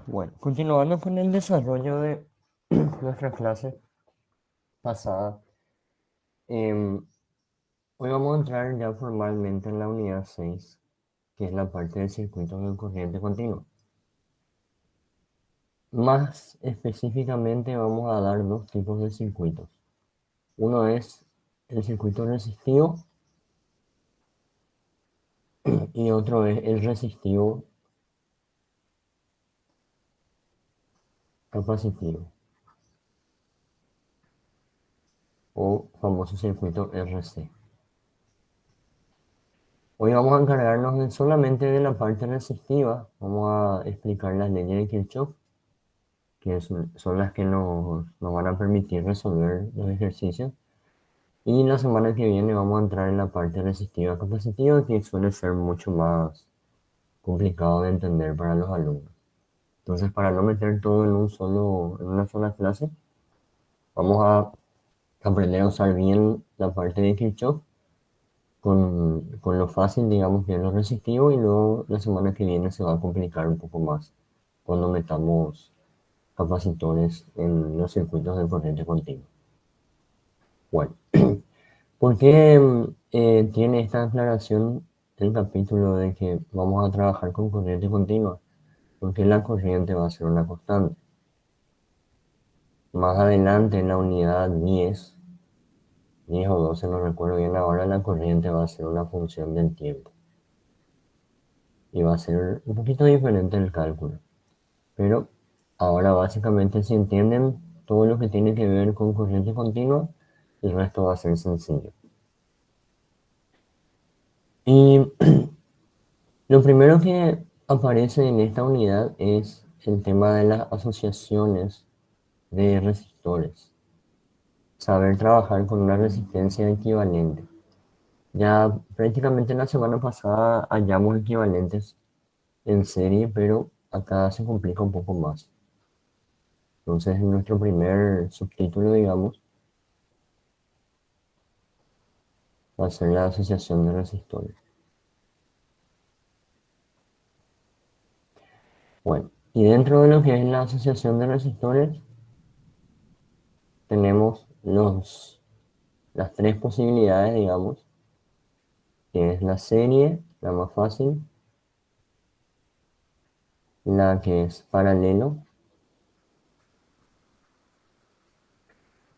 Bueno, continuando con el desarrollo de nuestra clase pasada, em, hoy vamos a entrar ya formalmente en la unidad 6, que es la parte de circuitos de corriente continua. Más específicamente vamos a dar dos tipos de circuitos. Uno es el circuito resistivo y otro es el resistivo capacitivo o famoso circuito RC. Hoy vamos a encargarnos solamente de la parte resistiva. Vamos a explicar las leyes de Kirchhoff, que son las que nos van a permitir resolver los ejercicios. Y la semana que viene vamos a entrar en la parte resistiva capacitiva, que suele ser mucho más complicado de entender para los alumnos. Entonces, para no meter todo en una sola clase, vamos a aprender a usar bien la parte de Kirchhoff con lo fácil, digamos, que es lo resistivo, y luego la semana que viene se va a complicar un poco más cuando metamos capacitores en los circuitos de corriente continua. Bueno, ¿por qué tiene esta aclaración el capítulo de que vamos a trabajar con corriente continua? Porque la corriente va a ser una constante. Más adelante en la unidad 10 o 12, no recuerdo bien ahora, la corriente va a ser una función del tiempo. Y va a ser un poquito diferente el cálculo. Pero ahora básicamente si entienden todo lo que tiene que ver con corriente continua, el resto va a ser sencillo. Y lo primero que aparece en esta unidad es el tema de las asociaciones de resistores. Saber trabajar con una resistencia equivalente. Ya prácticamente la semana pasada hallamos equivalentes en serie, pero acá se complica un poco más. Entonces, en nuestro primer subtítulo, digamos, va a ser la asociación de resistores. Bueno, y dentro de lo que es la asociación de resistores, tenemos las tres posibilidades, digamos, que es la serie, la más fácil, la que es paralelo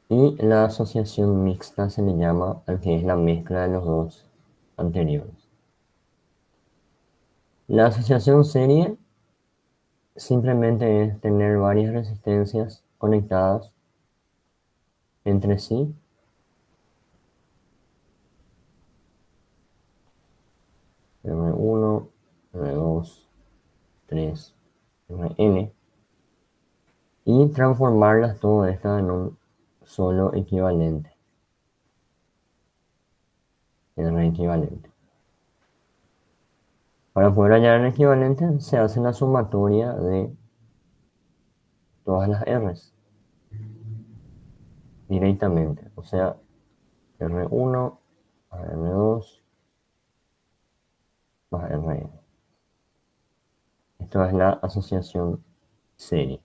y la asociación mixta se le llama al que es la mezcla de los dos anteriores. La asociación serie simplemente es tener varias resistencias conectadas entre sí, R1, R2, 3, Rn, y transformarlas todas estas en un solo equivalente, R equivalente. Para poder hallar el equivalente se hace la sumatoria de todas las R's directamente, o sea, R1 más R2 más Rn. Esto es la asociación serie.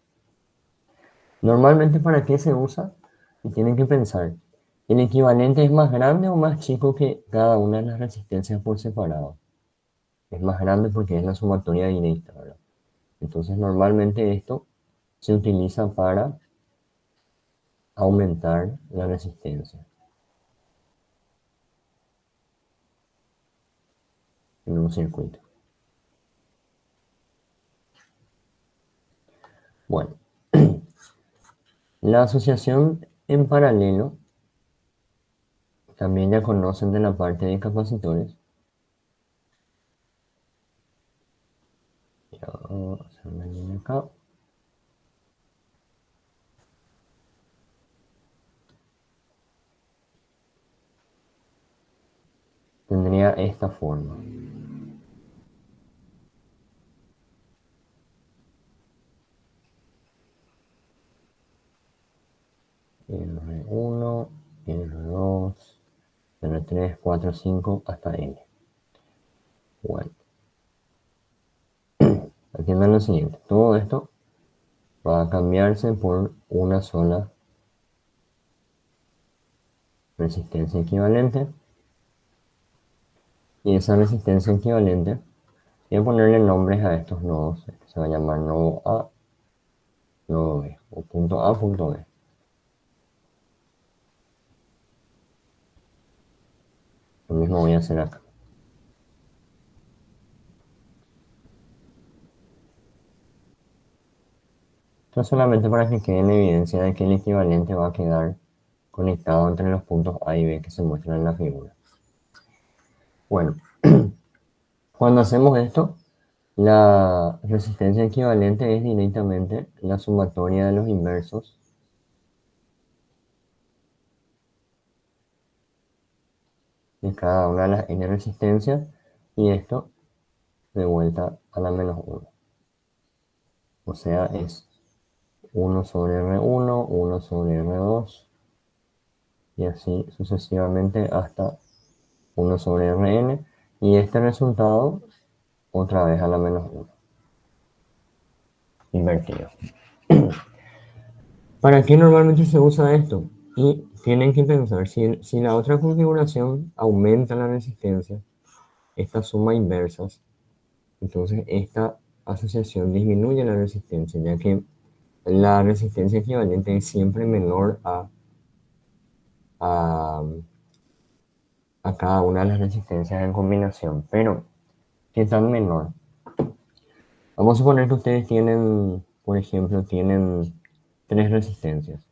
Normalmente, ¿para qué se usa? Y tienen que pensar, ¿el equivalente es más grande o más chico que cada una de las resistencias por separado? Es más grande porque es la sumatoria directa, ¿verdad? Entonces, normalmente esto se utiliza para aumentar la resistencia en un circuito. Bueno, la asociación en paralelo, también ya conocen de la parte de capacitores. Ya, vamos a hacer una línea acá. Tendría esta forma. R1, R2, R3, 4, 5, hasta N. Bueno, atiendan lo siguiente. Todo esto va a cambiarse por una sola resistencia equivalente. Y esa resistencia equivalente, voy a ponerle nombres a estos nodos. Este se va a llamar nodo A, nodo B, o punto A, punto B. Lo mismo voy a hacer acá. Esto solamente para que quede en evidencia de que el equivalente va a quedar conectado entre los puntos A y B que se muestran en la figura. Bueno, cuando hacemos esto, la resistencia equivalente es directamente la sumatoria de los inversos de cada una de las n resistencias y esto de vuelta a la menos 1. O sea, es 1 sobre R1, 1 sobre R2 y así sucesivamente hasta 1 sobre Rn. Y este resultado otra vez a la menos 1. Invertido. ¿Para qué normalmente se usa esto? Y tienen que pensar, si la otra configuración aumenta la resistencia, esta suma inversas, entonces esta asociación disminuye la resistencia, ya que la resistencia equivalente es siempre menor a, a cada una de las resistencias en combinación. Pero, ¿qué tan menor? Vamos a suponer que ustedes tienen, por ejemplo, tienen tres resistencias.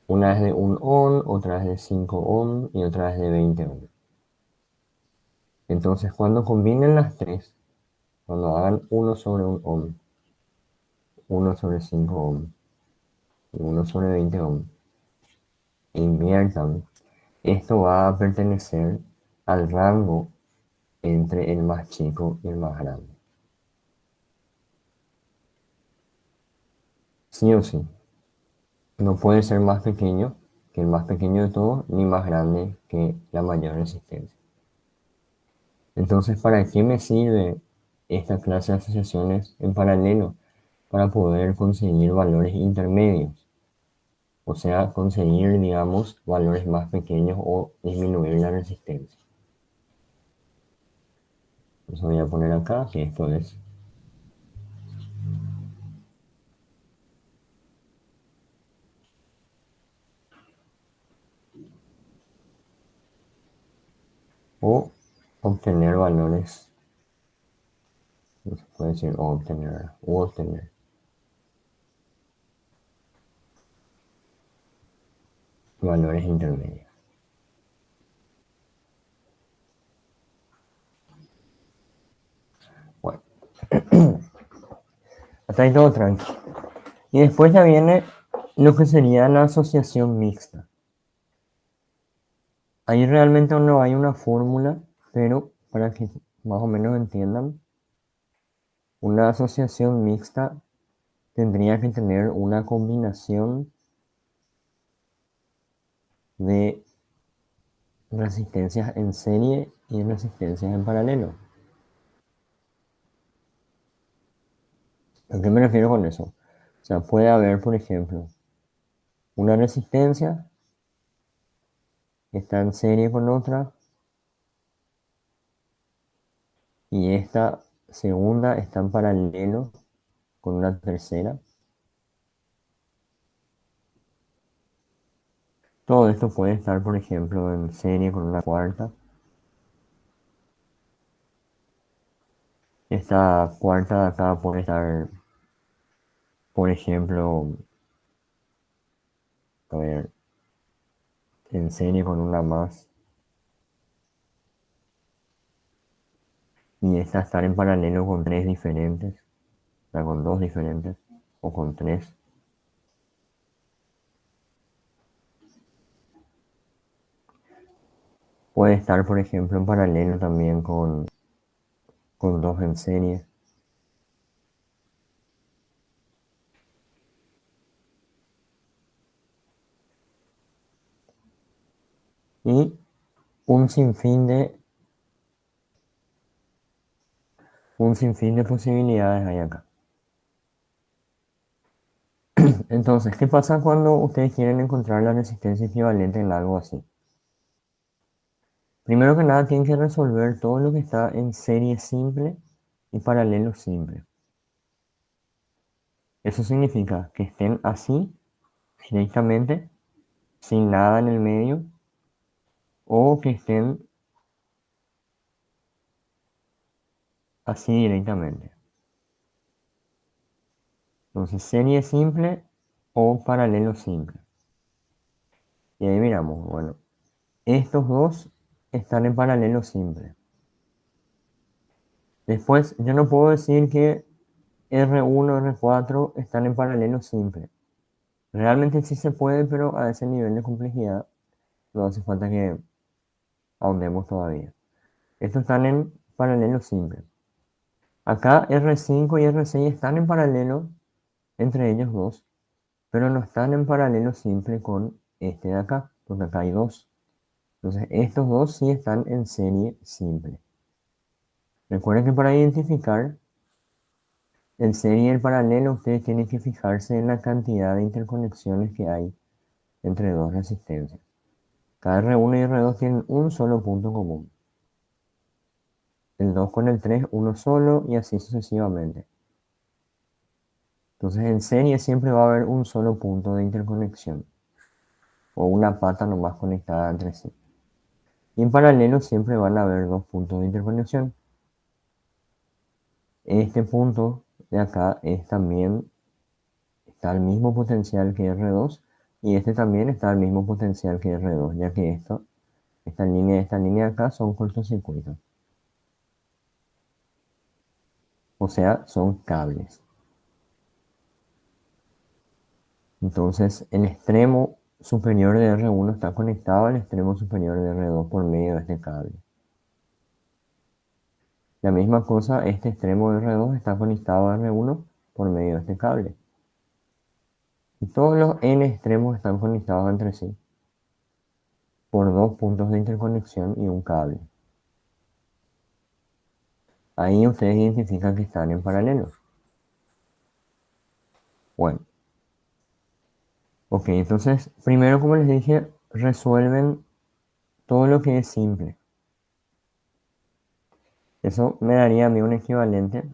Una es de 1 ohm, otra es de 5 ohm y otra es de 20 ohm. Entonces, cuando combinen las tres, cuando hagan 1 sobre 1 ohm, 1 sobre 5 ohm y 1 sobre 20 ohm, e inviertan, esto va a pertenecer al rango entre el más chico y el más grande. Sí o sí. No puede ser más pequeño que el más pequeño de todos, ni más grande que la mayor resistencia. Entonces, ¿para qué me sirve esta clase de asociaciones en paralelo? Para poder conseguir valores intermedios. O sea, conseguir, digamos, valores más pequeños o disminuir la resistencia. Eso voy a poner acá, que esto es o obtener valores, no se puede decir o obtener, u obtener valores intermedios. Bueno, hasta ahí todo tranquilo. Y después ya viene lo que sería la asociación mixta. Ahí realmente no hay una fórmula, pero para que más o menos entiendan, una asociación mixta tendría que tener una combinación de resistencias en serie y resistencias en paralelo. ¿A qué me refiero con eso? O sea, puede haber, por ejemplo, una resistencia que está en serie con otra y esta segunda está en paralelo con una tercera. Todo esto puede estar, por ejemplo, en serie con una cuarta. Esta cuarta de acá puede estar, por ejemplo, a ver, en serie con una más. Y esta estar en paralelo con tres diferentes, o sea, con dos diferentes, o con tres. Puede estar, por ejemplo, en paralelo también con dos en serie. Y un sinfín Un sinfín de posibilidades hay acá. Entonces, ¿qué pasa cuando ustedes quieren encontrar la resistencia equivalente en algo así? Primero que nada, tienen que resolver todo lo que está en serie simple y paralelo simple. Eso significa que estén así, directamente, sin nada en el medio, o que estén así directamente. Entonces, serie simple o paralelo simple. Y ahí miramos, bueno, estos dos están en paralelo simple. Después, yo no puedo decir que R1, R4 están en paralelo simple. Realmente sí se puede, pero a ese nivel de complejidad no hace falta que ahondemos todavía. Estos están en paralelo simple. Acá R5 y R6 están en paralelo entre ellos dos, pero no están en paralelo simple con este de acá, porque acá hay dos. Entonces, estos dos sí están en serie simple. Recuerden que para identificar el serie y el paralelo, ustedes tienen que fijarse en la cantidad de interconexiones que hay entre dos resistencias. Cada R1 y R2 tienen un solo punto común. El 2 con el 3, uno solo, y así sucesivamente. Entonces, en serie siempre va a haber un solo punto de interconexión, o una pata nomás conectada entre sí. Y en paralelo siempre van a haber dos puntos de interconexión. Este punto de acá es también, está al mismo potencial que R2, y este también está al mismo potencial que R2, ya que esta línea y esta línea de acá son cortocircuitos. O sea, son cables. Entonces, el extremo superior de R1 está conectado al extremo superior de R2 por medio de este cable. La misma cosa, este extremo de R2 está conectado a R1 por medio de este cable. Y todos los N extremos están conectados entre sí por dos puntos de interconexión y un cable. Ahí ustedes identifican que están en paralelo. Bueno, ok, entonces primero, como les dije, resuelven todo lo que es simple. Eso me daría a mí un equivalente.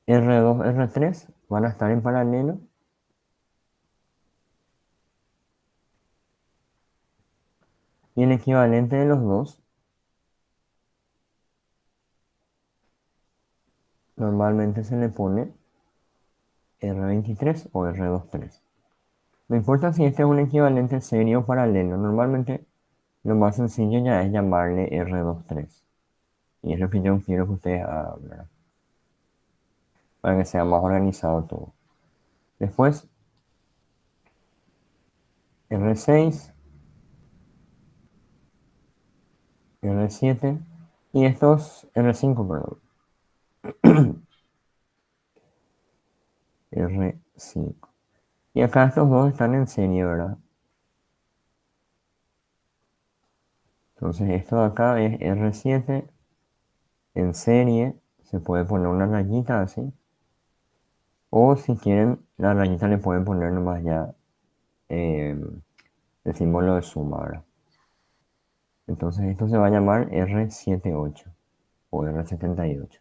R2, R3 van a estar en paralelo. Y el equivalente de los dos normalmente se le pone R23 o R23. No importa si este es un equivalente serio o paralelo. Normalmente lo más sencillo ya es llamarle R23. Y es lo que yo quiero que ustedes hagan, ¿verdad? Para que sea más organizado todo. Después, R6, R7 y estos R5, perdón. R5. Y acá estos dos están en serie, ¿verdad? Entonces esto de acá es R7 en serie. Se puede poner una rayita así. O si quieren, la rayita le pueden poner nomás ya el símbolo de suma, ¿verdad? Entonces esto se va a llamar R78 o R78.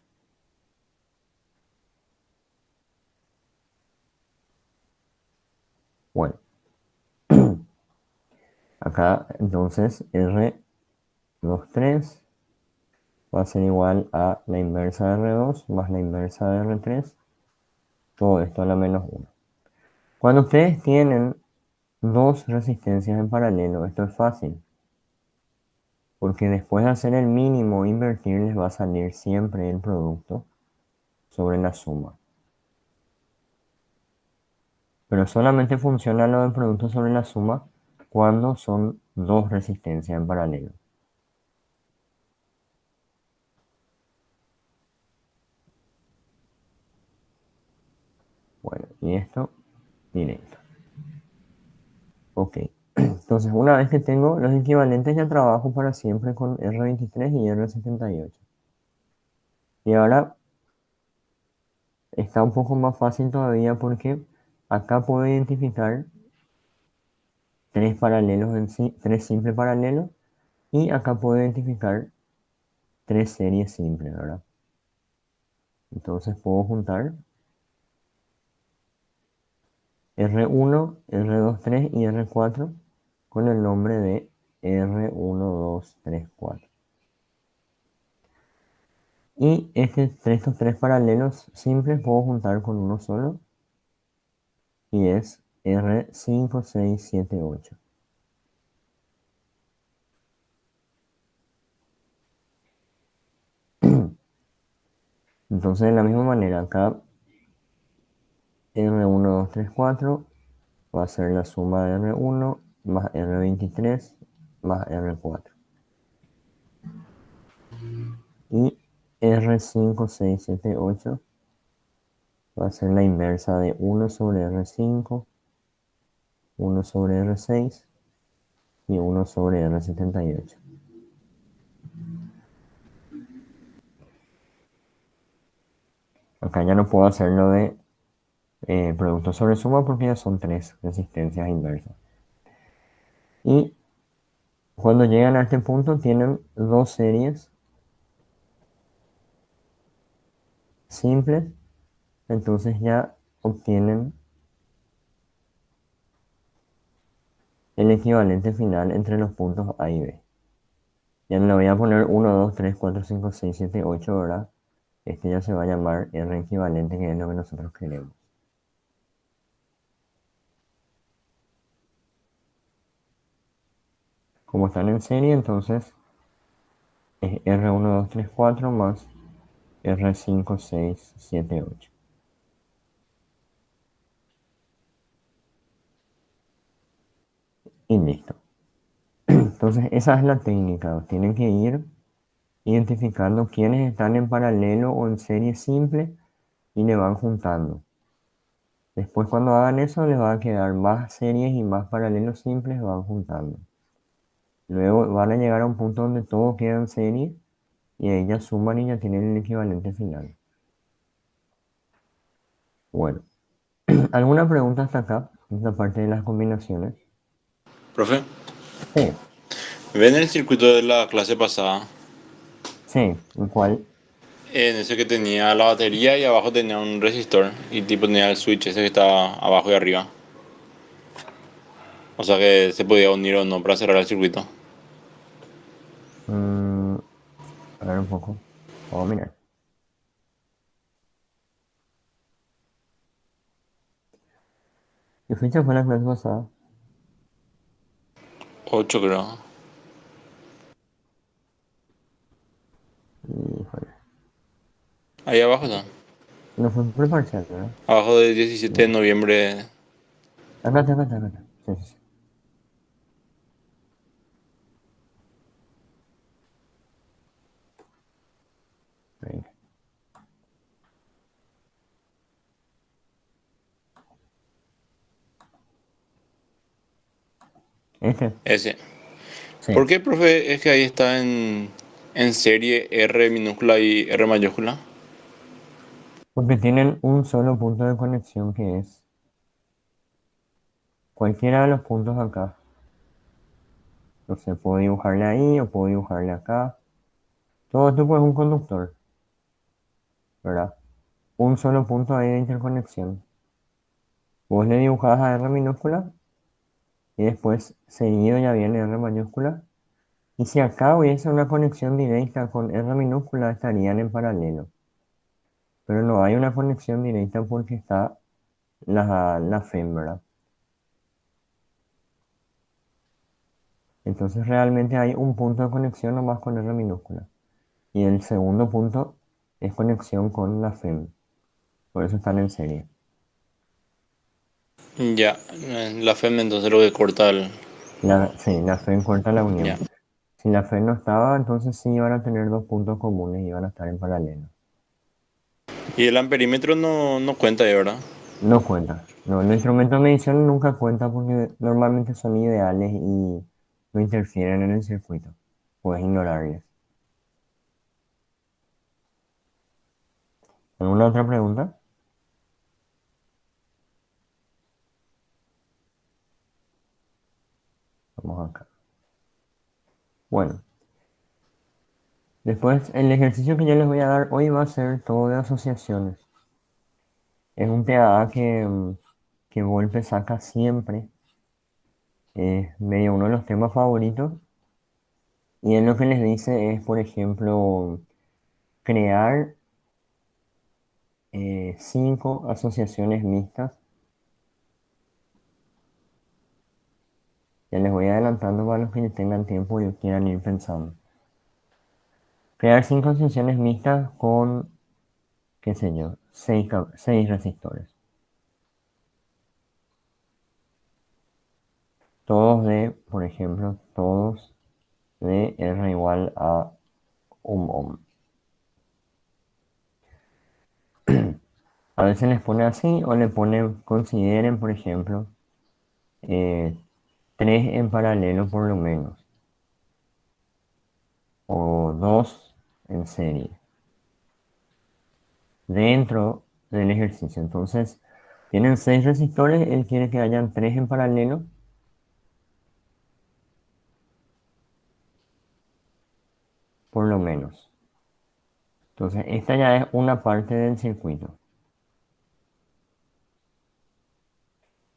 Bueno, acá entonces R23 va a ser igual a la inversa de R2 más la inversa de R3. Todo esto a la menos 1. Cuando ustedes tienen dos resistencias en paralelo, esto es fácil. Porque después de hacer el mínimo invertir les va a salir siempre el producto sobre la suma. Pero solamente funciona lo del producto sobre la suma cuando son dos resistencias en paralelo. Bueno, y esto directo. Ok. Entonces, una vez que tengo los equivalentes, ya trabajo para siempre con R23 y R78. Y ahora está un poco más fácil todavía porque acá puedo identificar tres paralelos en sí, tres simples paralelos, y acá puedo identificar tres series simples, ¿verdad? Entonces puedo juntar R1, R23 y R4 con el nombre de R1, 2, 3, 4. Y estos tres paralelos simples puedo juntar con uno solo y es R5, 6, 7, 8. Entonces, de la misma manera, acá R1, 2, 3, 4 va a ser la suma de R1 más R23 más R4. Y R5, 6, 7, 8 va a ser la inversa de 1 sobre R5, 1 sobre R6 y 1 sobre R78. Acá ya no puedo hacerlo de producto sobre suma porque ya son tres resistencias inversas. Y cuando llegan a este punto tienen dos series simples, entonces ya obtienen el equivalente final entre los puntos A y B. Ya no le voy a poner 1, 2, 3, 4, 5, 6, 7, 8, ¿verdad? Este ya se va a llamar R equivalente, que es lo que nosotros queremos. Como están en serie, entonces es R1, 2, 3, 4 más R5, 6, 7, 8. Y listo. Entonces esa es la técnica. Tienen que ir identificando quiénes están en paralelo o en serie simple y le van juntando. Después cuando hagan eso les va a quedar más series y más paralelos simples, van juntando. Luego van a llegar a un punto donde todo queda en serie y ahí ya suman y ya tienen el equivalente final. Bueno, ¿alguna pregunta hasta acá? Esta parte de las combinaciones. Profe, Sí, ¿ven el circuito de la clase pasada? sí, el cual. En ese que tenía la batería y abajo tenía un resistor y tipo tenía el switch ese que estaba abajo y arriba. O sea que se podía unir o no para cerrar el circuito. mm, a ver un poco. Vamos a mirar. ¿Qué fecha fue la clase pasada? 8 creo. Híjole. Ahí abajo está. No fue preparcial, ¿verdad? Abajo del 17 de No. noviembre. Acá está, acá está, acá está. Sí, sí, sí. Venga. Este. Ese. ¿Por Sí. qué, profe, es que ahí está en serie R minúscula y R mayúscula? Porque tienen un solo punto de conexión que es cualquiera de los puntos acá. Entonces puedo dibujarle ahí o puedo dibujarle acá. Todo esto pues es un conductor, ¿verdad? Un solo punto ahí de interconexión. Vos le dibujás a R minúscula y después seguido ya viene R mayúscula. Y si acá hubiese una conexión directa con R minúscula, estarían en paralelo. Pero no hay una conexión directa porque está la FEM, ¿verdad? Entonces realmente hay un punto de conexión nomás con R minúscula. Y el segundo punto es conexión con la FEM. Por eso están en serie. Ya, la FEM entonces lo que corta el... Sí, la FEM corta la Ya. unión. Si la FEM no estaba, entonces sí iban a tener dos puntos comunes y iban a estar en paralelo. Y el amperímetro no cuenta ahí, ¿verdad? No cuenta. No, los instrumentos de medición nunca cuenta porque normalmente son ideales y no interfieren en el circuito. Puedes ignorarles. ¿Alguna otra pregunta? Vamos acá. Bueno, después el ejercicio que yo les voy a dar hoy va a ser todo de asociaciones. Es un PAA que Volpe saca siempre. Es medio uno de los temas favoritos. Y él lo que les dice es, por ejemplo, crear 5 asociaciones mixtas. Ya les voy adelantando para los que tengan tiempo y quieran ir pensando. Crear 5 asociaciones mixtas con, qué sé yo, 6 resistores. Todos de, por ejemplo, todos de R igual a un ohm. A veces les pone así o le ponen, consideren, por ejemplo, eh, 3 en paralelo por lo menos, o 2 en serie, dentro del ejercicio. Entonces, tienen 6 resistores, él quiere que hayan 3 en paralelo, por lo menos. Entonces, esta ya es una parte del circuito.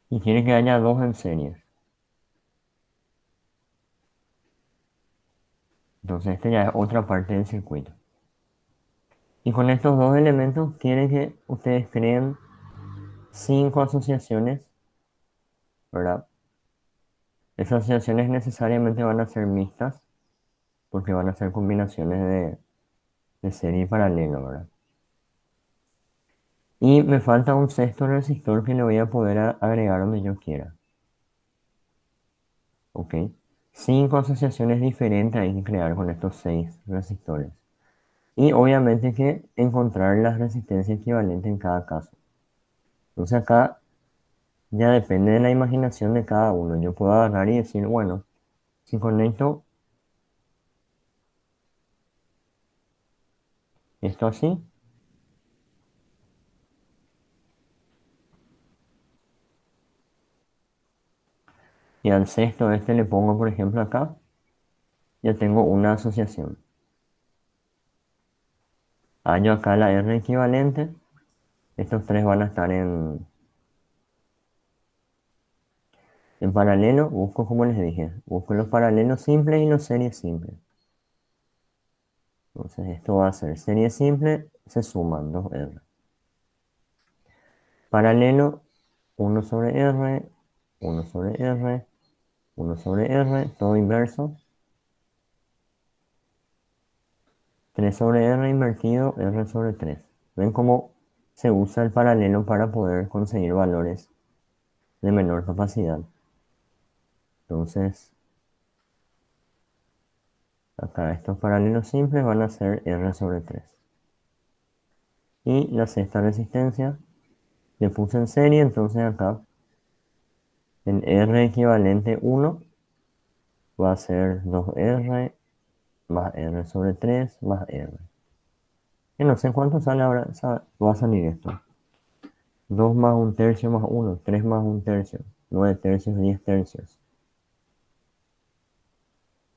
Y quiere que haya 2 en serie. Entonces, esta ya es otra parte del circuito. Y con estos dos elementos, quiere que ustedes creen 5 asociaciones, ¿verdad? Esas asociaciones necesariamente van a ser mixtas, porque van a ser combinaciones de serie y paralelo, ¿verdad? Y me falta un sexto resistor que le voy a poder agregar donde yo quiera. ¿Ok? 5 asociaciones diferentes hay que crear con estos 6 resistores. Y obviamente que encontrar la resistencia equivalente en cada caso. Entonces acá ya depende de la imaginación de cada uno. Yo puedo agarrar y decir, bueno, si conecto esto así, y al sexto este le pongo, por ejemplo, acá, ya tengo una asociación. Hallo acá la R equivalente. Estos tres van a estar en paralelo. Busco, como les dije, busco los paralelos simples y los series simples. Entonces esto va a ser serie simple, se suman 2R. Paralelo, 1 sobre R, 1 sobre R, 1 sobre R, todo inverso. 3 sobre R invertido, R sobre 3. ¿Ven cómo se usa el paralelo para poder conseguir valores de menor capacidad? Entonces, acá estos paralelos simples van a ser R sobre 3. Y la sexta resistencia le puse en serie, entonces acá el R equivalente 1 va a ser 2R más R sobre 3 más R. Que no sé cuánto sale ahora, va a salir esto. 2 más un tercio más 1, 3 más un tercio, 9 tercios, 10 tercios.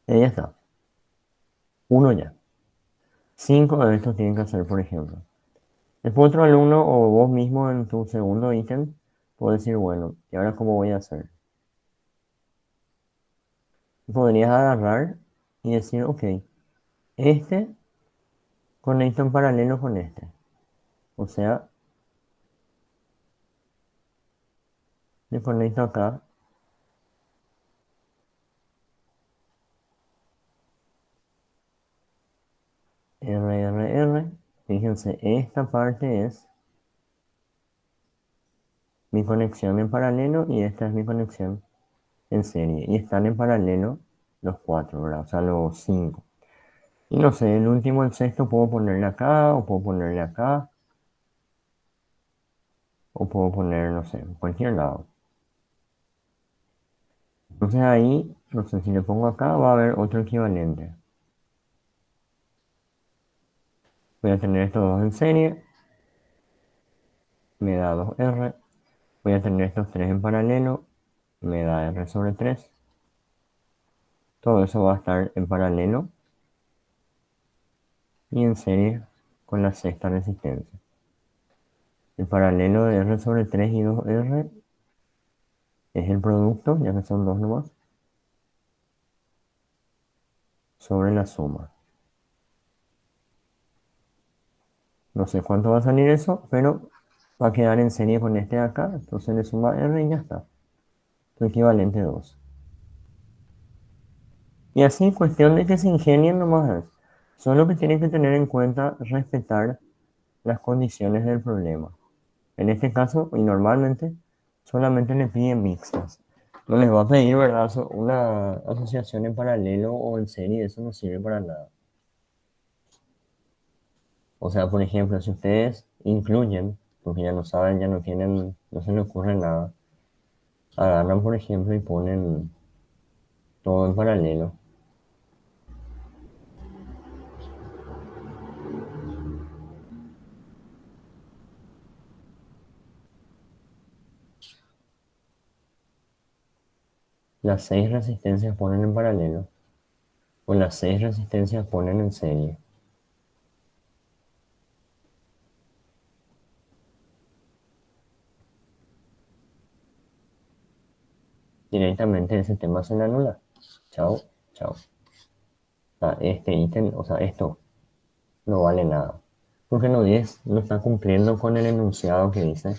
Y ya está. Uno ya. 5 de estos tienen que hacer, por ejemplo. Después otro alumno o vos mismo en tu segundo ítem, puedes decir, bueno, ¿y ahora cómo voy a hacer? Podrías agarrar y decir, ok, este conecto en paralelo con este. O sea, le conecto acá R, R, R. Fíjense, esta parte es mi conexión en paralelo y esta es mi conexión en serie. Y están en paralelo los cuatro, ¿verdad? O sea, los 5. Y no sé, el último, el sexto, puedo ponerle acá o puedo ponerle acá. o puedo poner, no sé, en cualquier lado. Entonces ahí, no sé, si le pongo acá va a haber otro equivalente. Voy a tener estos dos en serie, me da 2R. Voy a tener estos tres en paralelo, me da R sobre 3. Todo eso va a estar en paralelo y en serie con la sexta resistencia. El paralelo de R sobre 3 y 2R es el producto, ya que son dos nomás, sobre la suma. No sé cuánto va a salir eso, pero va a quedar en serie con este de acá. Entonces le suma R y ya está. Su equivalente 2. Y así, cuestión de que se ingenien nomás es. Solo que tienen que tener en cuenta respetar las condiciones del problema. En este caso, y normalmente, solamente le piden mixtas. No les va a pedir, ¿verdad? Una asociación en paralelo o en serie, eso no sirve para nada. O sea, por ejemplo, si ustedes incluyen, porque ya no saben, ya no tienen, no se les ocurre nada, agarran, por ejemplo, y ponen todo en paralelo. Las 6 resistencias ponen en paralelo, o las 6 resistencias ponen en serie. Directamente ese tema se le anula. Chao, chao. O sea, este ítem, o sea, esto no vale nada. Porque no está cumpliendo con el enunciado que dice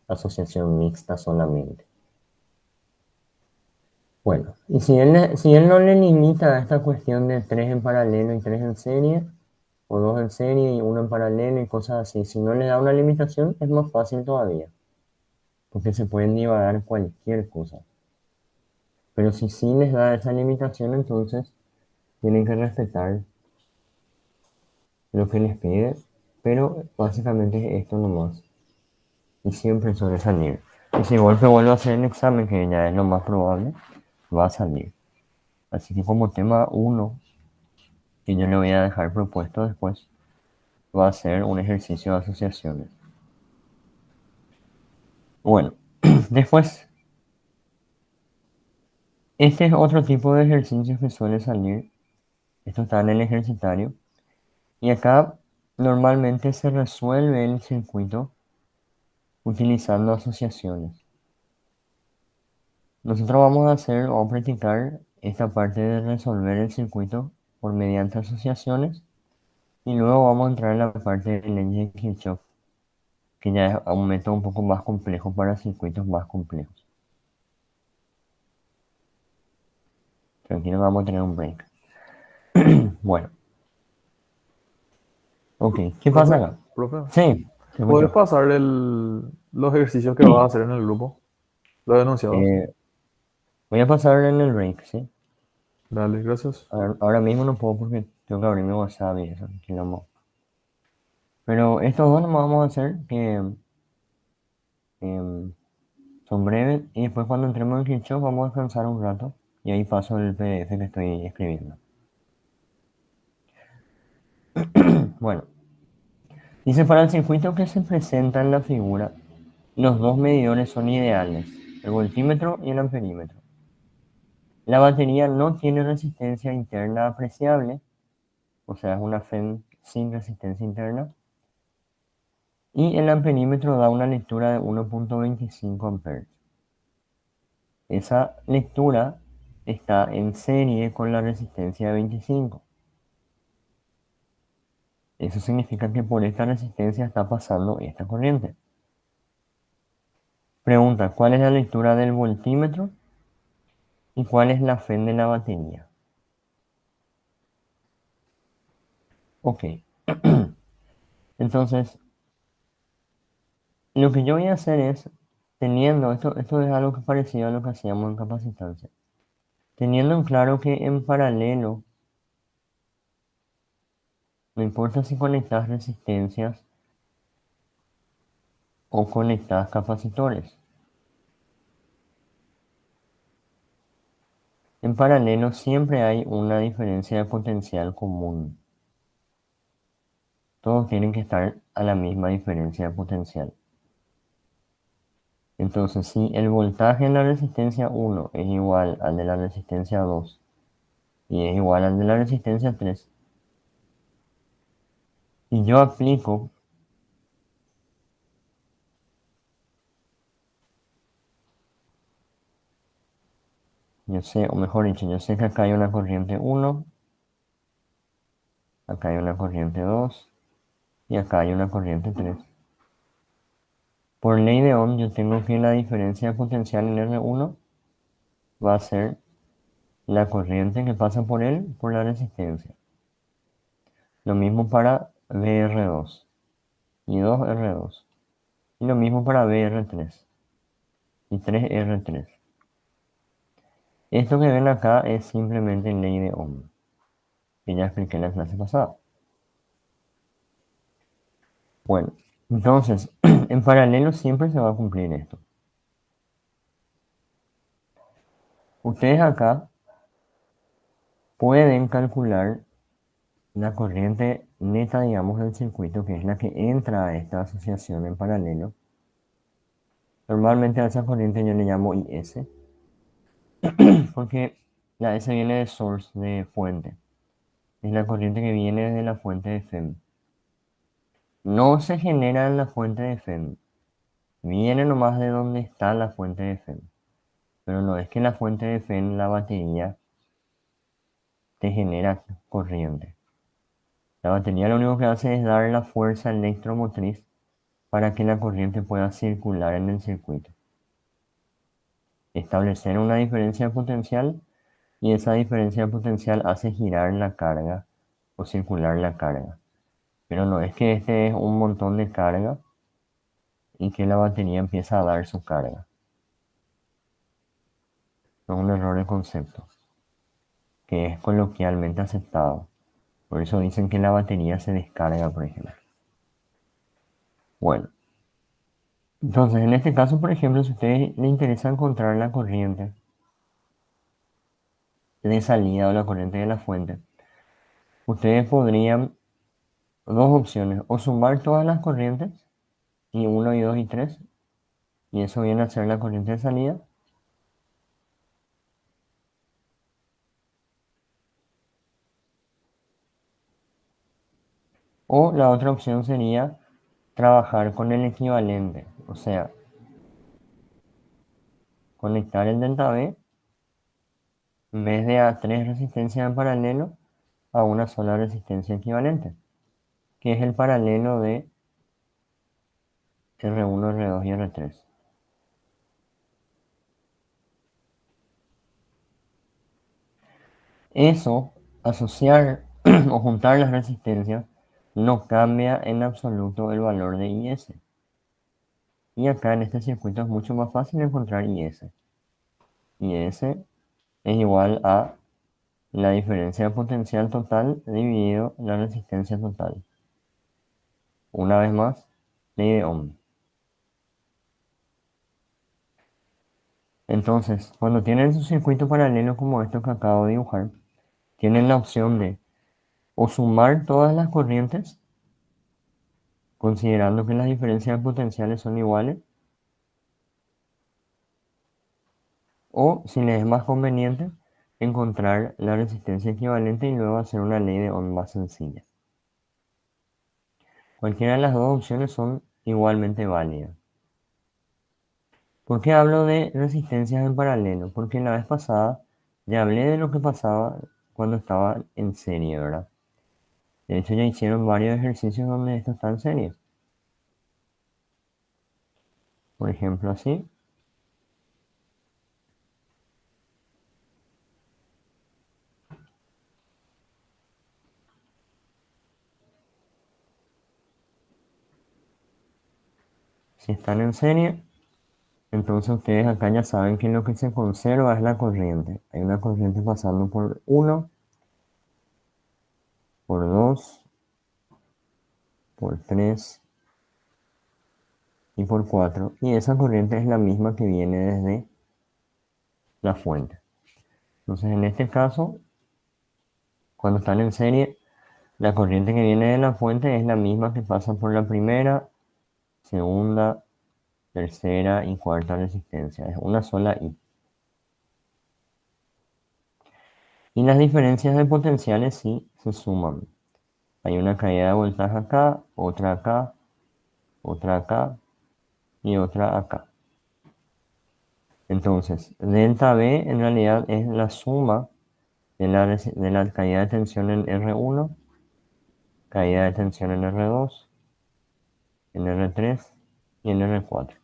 asociación mixta solamente. Bueno, y si él no le limita a esta cuestión de 3 en paralelo y 3 en serie, o 2 en serie y uno en paralelo y cosas así, si no le da una limitación, es más fácil todavía, porque se pueden divagar cualquier cosa. Pero si sí les da esa limitación, entonces tienen que respetar lo que les pide, pero básicamente es esto nomás. Y siempre sobresalir. Y si golpe vuelve a hacer el examen, que ya es lo más probable, va a salir. Así que como tema uno, que yo le voy a dejar propuesto después, va a ser un ejercicio de asociaciones. Bueno, después, este es otro tipo de ejercicios que suele salir. Esto está en el ejercitario. Y acá normalmente se resuelve el circuito utilizando asociaciones. Nosotros vamos a hacer o a practicar esta parte de resolver el circuito por mediante asociaciones y luego vamos a entrar en la parte de leyes de Kirchhoff, que ya es un método un poco más complejo para circuitos más complejos. Pero aquí nos vamos a tener un break. Bueno, ok, ¿qué pasa Profe, acá? profe, Sí, te ¿puedes escucho. pasar los ejercicios que vas a hacer en el grupo? Los enunciados. Eh, voy a pasar en el break, ¿sí? Dale, gracias. Ahora mismo no puedo porque tengo que abrir mi WhatsApp y eso, quilombo. Pero estos dos nomás vamos a hacer que em, son breves y después cuando entremos en Kirchhoff vamos a descansar un rato y ahí paso el PDF que estoy escribiendo. Bueno, dice para el circuito que se presenta en la figura, los dos medidores son ideales, el voltímetro y el amperímetro. La batería no tiene resistencia interna apreciable, o sea, es una FEM sin resistencia interna, y el amperímetro da una lectura de 1.25 amperes. Esa lectura está en serie con la resistencia de 25. Eso significa que por esta resistencia está pasando esta corriente. Pregunta, ¿cuál es la lectura del voltímetro y cuál es la FEM de la batería? Ok, entonces lo que yo voy a hacer es, teniendo, esto es algo que parecido a lo que hacíamos en capacitancia, teniendo en claro que en paralelo, no importa si conectas resistencias o conectadas capacitores. En paralelo siempre hay una diferencia de potencial común. Todos tienen que estar a la misma diferencia de potencial. Entonces, si el voltaje en la resistencia 1 es igual al de la resistencia 2 y es igual al de la resistencia 3, y yo aplico yo sé, o mejor dicho, yo sé que acá hay una corriente 1, acá hay una corriente 2 y acá hay una corriente 3. Por ley de Ohm, yo tengo que la diferencia de potencial en R1 va a ser la corriente que pasa por él por la resistencia. Lo mismo para VR2 y 2R2. Y lo mismo para VR3 y 3R3. Esto que ven acá es simplemente ley de Ohm, que ya expliqué en la clase pasada. Bueno, entonces, en paralelo siempre se va a cumplir esto. Ustedes acá pueden calcular la corriente neta, digamos, del circuito, que es la que entra a esta asociación en paralelo. Normalmente a esa corriente yo le llamo IS, porque la S viene de source, de fuente. Es la corriente que viene de la fuente de FEM. No se genera en la fuente de FEM. Viene nomás de donde está la fuente de FEM. Pero no es que la fuente de FEM, la batería, te genera corriente. La batería lo único que hace es dar la fuerza electromotriz para que la corriente pueda circular en el circuito. Establecer una diferencia de potencial y esa diferencia de potencial hace girar la carga o circular la carga. Pero no es que este es un montón de carga y que la batería empieza a dar su carga. Es un error de concepto que es coloquialmente aceptado. Por eso dicen que la batería se descarga, por ejemplo. Bueno, entonces en este caso, por ejemplo, si a ustedes les interesa encontrar la corriente de salida o la corriente de la fuente, ustedes podrían, dos opciones, o sumar todas las corrientes, y 1 y 2 y 3, y eso viene a ser la corriente de salida, o la otra opción sería trabajar con el equivalente, o sea, conectar el delta V en vez de a tres resistencias en paralelo a una sola resistencia equivalente, que es el paralelo de R1, R2 y R3. Eso, asociar o juntar las resistencias, no cambia en absoluto el valor de IS. Y acá en este circuito es mucho más fácil encontrar IS. IS es igual a la diferencia de potencial total dividido la resistencia total. Una vez más, ley de Ohm. Entonces, cuando tienen su circuito paralelo como esto que acabo de dibujar, tienen la opción de o sumar todas las corrientes, considerando que las diferencias potenciales son iguales, o si les es más conveniente, encontrar la resistencia equivalente y luego hacer una ley de Ohm más sencilla. Cualquiera de las dos opciones son igualmente válidas. ¿Por qué hablo de resistencias en paralelo? Porque la vez pasada ya hablé de lo que pasaba cuando estaba en serie, ¿verdad? De hecho ya hicieron varios ejercicios donde esto está en serie. Por ejemplo, así. Si están en serie, entonces ustedes acá ya saben que lo que se conserva es la corriente. Hay una corriente pasando por 1, por 2, por 3 y por 4. Y esa corriente es la misma que viene desde la fuente. Entonces, en este caso, cuando están en serie, la corriente que viene de la fuente es la misma que pasa por la primera, segunda, tercera y cuarta resistencia. Es una sola I. Y las diferencias de potenciales sí se suman. Hay una caída de voltaje acá, otra acá y otra acá. Entonces, delta B en realidad es la suma de la caída de tensión en R1, caída de tensión en R2, en R3 y en R4.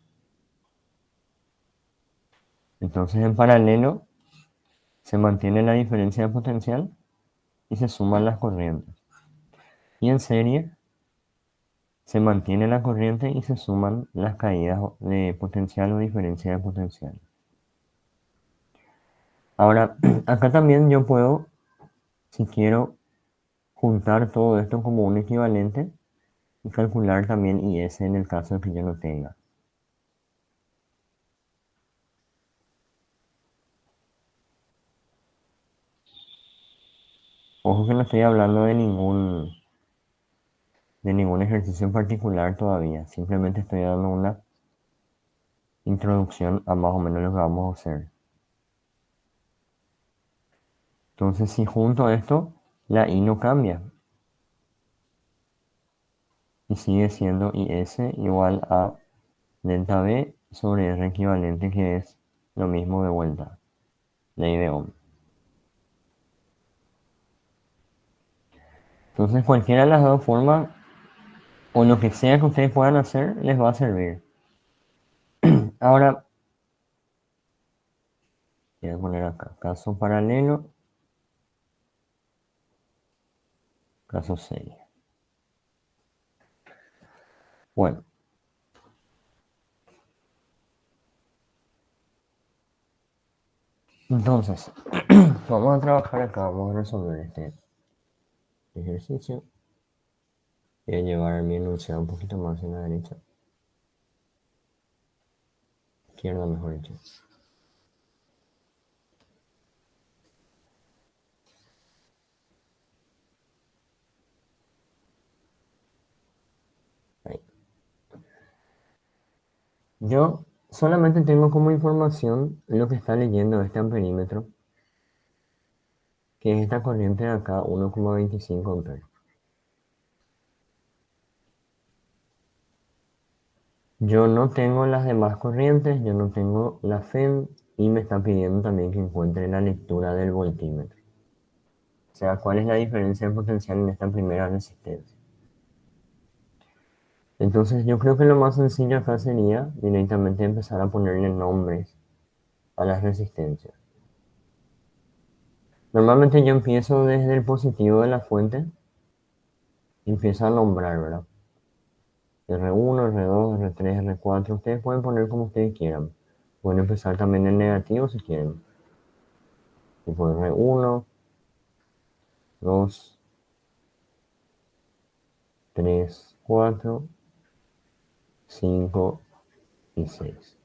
Entonces, en paralelo, se mantiene la diferencia de potencial y se suman las corrientes. Y en serie, se mantiene la corriente y se suman las caídas de potencial o diferencia de potencial. Ahora, acá también yo puedo, si quiero, juntar todo esto como un equivalente y calcular también IS en el caso de que yo no tenga. Ojo que no estoy hablando de ningún ejercicio en particular todavía, simplemente estoy dando una introducción a más o menos lo que vamos a hacer. Entonces, si junto esto, la I no cambia y sigue siendo IS igual a delta B sobre R equivalente, que es lo mismo de vuelta, ley de Ohm. Entonces, cualquiera de las dos formas, o lo que sea que ustedes puedan hacer, les va a servir. Ahora, voy a poner acá, caso paralelo, caso serie. Bueno, entonces, vamos a trabajar acá, vamos a resolver este ejercicio. Voy a llevar mi enunciado un poquito más en la derecha. Izquierda, mejor dicho. Ahí. Yo solamente tengo como información lo que está leyendo este amperímetro, que es esta corriente de acá, 1,25 amperes. Yo no tengo las demás corrientes, yo no tengo la FEM y me está pidiendo también que encuentre la lectura del voltímetro. O sea, ¿cuál es la diferencia de potencial en esta primera resistencia? Entonces yo creo que lo más sencillo acá sería directamente empezar a ponerle nombres a las resistencias. Normalmente yo empiezo desde el positivo de la fuente y empiezo a nombrar, ¿verdad? R1, R2, R3, R4, ustedes pueden poner como ustedes quieran. Pueden empezar también en negativo si quieren. Tipo R1, 2, 3, 4, 5 y 6.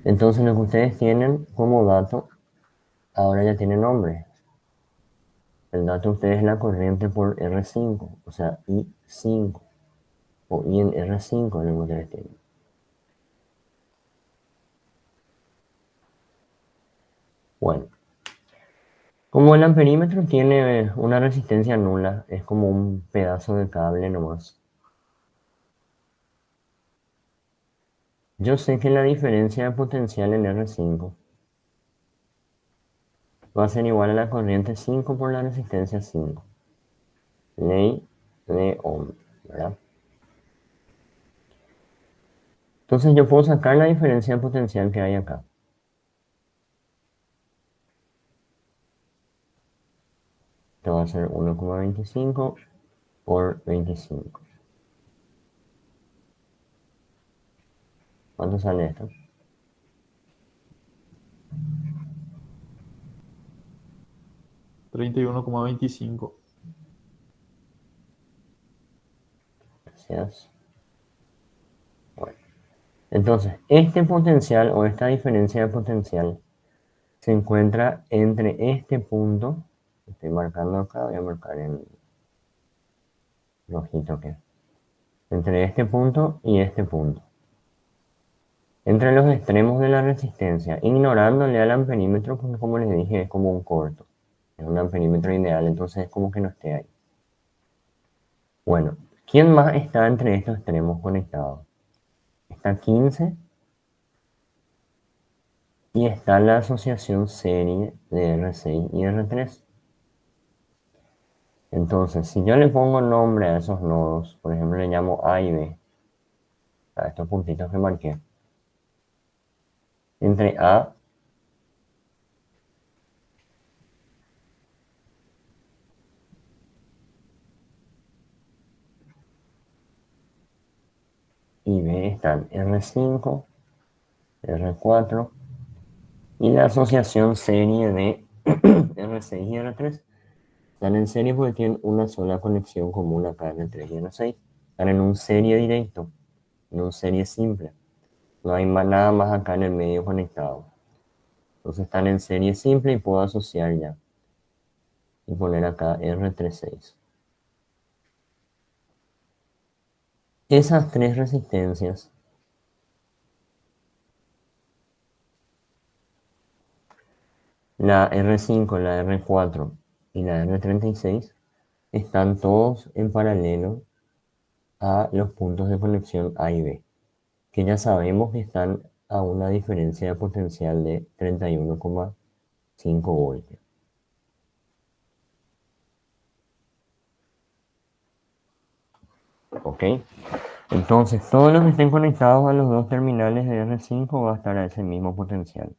Entonces lo que ustedes tienen como dato, ahora ya tiene nombre. El dato de ustedes es la corriente por R5, o sea, I5, o I en R5 es lo que ustedes tienen. Bueno, como el amperímetro tiene una resistencia nula, es como un pedazo de cable nomás. Yo sé que la diferencia de potencial en R5 va a ser igual a la corriente 5 por la resistencia 5. Ley de Ohm, ¿verdad? Entonces yo puedo sacar la diferencia de potencial que hay acá. Esto va a ser 1,25 por 25. ¿Cuánto sale esto? 31,25. Gracias. Bueno, entonces, este potencial o esta diferencia de potencial se encuentra entre este punto, estoy marcando acá, voy a marcar en rojito que entre este punto y este punto, entre los extremos de la resistencia, ignorándole al amperímetro, porque como les dije, es como un corto, es un amperímetro ideal, entonces es como que no esté ahí. Bueno, ¿quién más está entre estos extremos conectados? Está 15 y está la asociación serie de R6 y R3. Entonces, si yo le pongo nombre a esos nodos, por ejemplo, le llamo A y B, a estos puntitos que marqué, entre A y B están R5, R4 y la asociación serie de R6 y R3. Están en serie porque tienen una sola conexión común acá en R3 y R6. Están en un serie directo, en un serie simple. No hay nada más acá en el medio conectado. Entonces están en serie simple y puedo asociar ya. Y poner acá R36. Esas tres resistencias la R5, la R4 y la R36 están todos en paralelo a los puntos de conexión A y B, que ya sabemos que están a una diferencia de potencial de 31,5 voltios. ¿Ok? Entonces, todos los que estén conectados a los dos terminales de R5 va a estar a ese mismo potencial.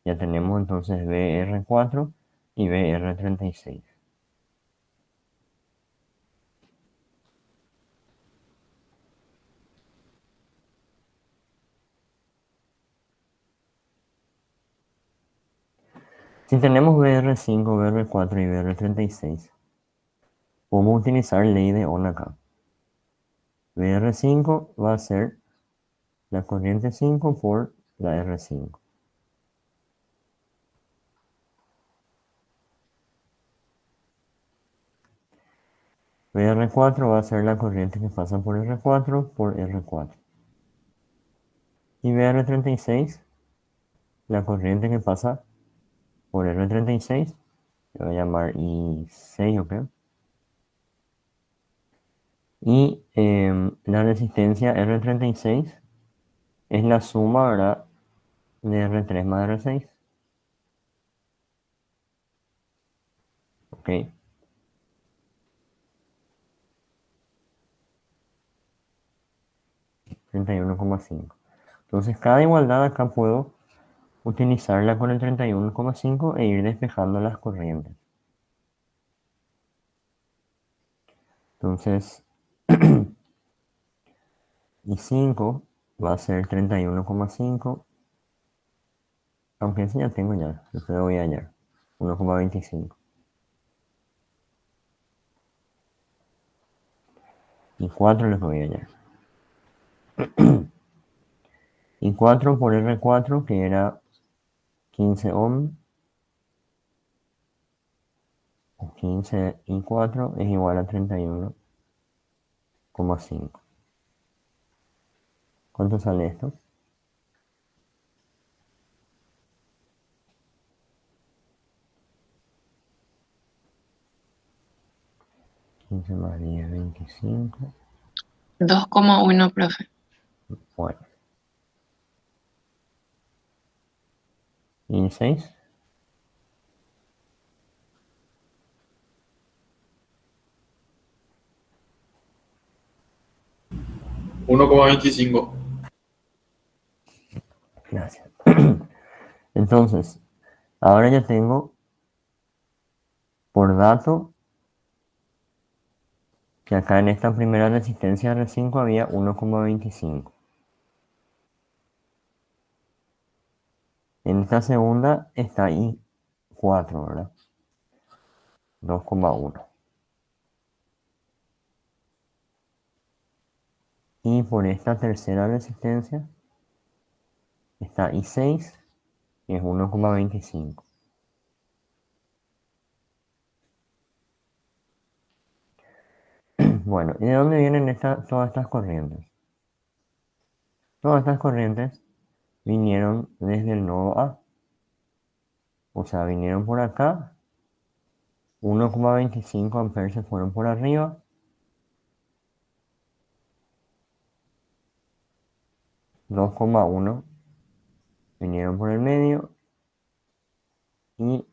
Ya tenemos entonces BR4 y BR36. Si tenemos BR5, BR4 y BR36, podemos utilizar ley de Ohm acá. BR5 va a ser la corriente 5 por la R5. BR4 va a ser la corriente que pasa por R4 por R4. Y BR36, la corriente que pasa por R36, le voy a llamar I6, ¿ok? Y la resistencia R36 es la suma, ¿verdad? De R3 más R6. ¿Ok? 31,5. Entonces cada igualdad acá puedo utilizarla con el 31,5 e ir despejando las corrientes. Entonces, I5 va a ser 31,5, aunque ese ya tengo ya, eso lo voy a hallar, 1,25. Y 4 lo que voy a hallar. Y 4 por R4, que era 15 ohm, o 15 y 4 es igual a 31,5. ¿Cuánto sale esto? 15 más 10, 25. 2,1, profe. Bueno. ¿Y 6? 1,25. Gracias. Entonces, ahora ya tengo por dato que acá en esta primera resistencia R5 había 1,25. En esta segunda está ahí 4, ¿verdad? 2,1. Y por esta tercera resistencia está I6, que es 1,25. Bueno, ¿y de dónde vienen todas estas corrientes? Todas estas corrientes vinieron desde el nodo A. O sea, vinieron por acá, 1,25 amperes se fueron por arriba, 2,1 vinieron por el medio y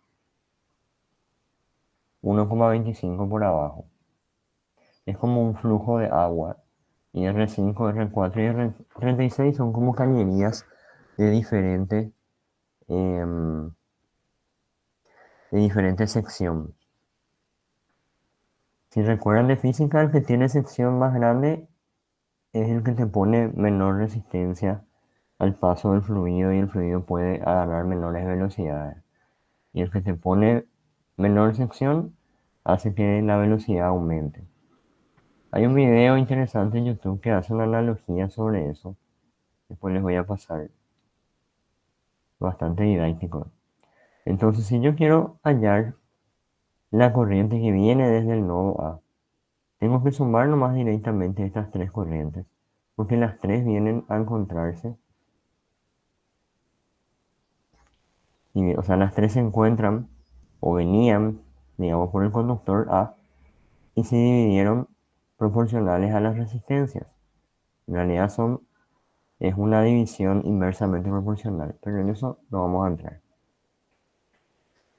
1,25 por abajo. Es como un flujo de agua. Y R5, R4 y R36 son como cañerías de em, diferente sección. Si recuerdan de física, el que tiene sección más grande es el que te pone menor resistencia al paso del fluido y el fluido puede agarrar menores velocidades. Y el que te pone menor sección hace que la velocidad aumente. Hay un video interesante en YouTube que hace una analogía sobre eso. Después les voy a pasar. Bastante didáctico. Entonces, si yo quiero hallar la corriente que viene desde el nodo A, tengo que sumar nomás directamente estas tres corrientes, porque las tres vienen a encontrarse, o sea, las tres se encuentran o venían, digamos, por el conductor A y se dividieron proporcionales a las resistencias. En realidad es una división inversamente proporcional, pero en eso no vamos a entrar.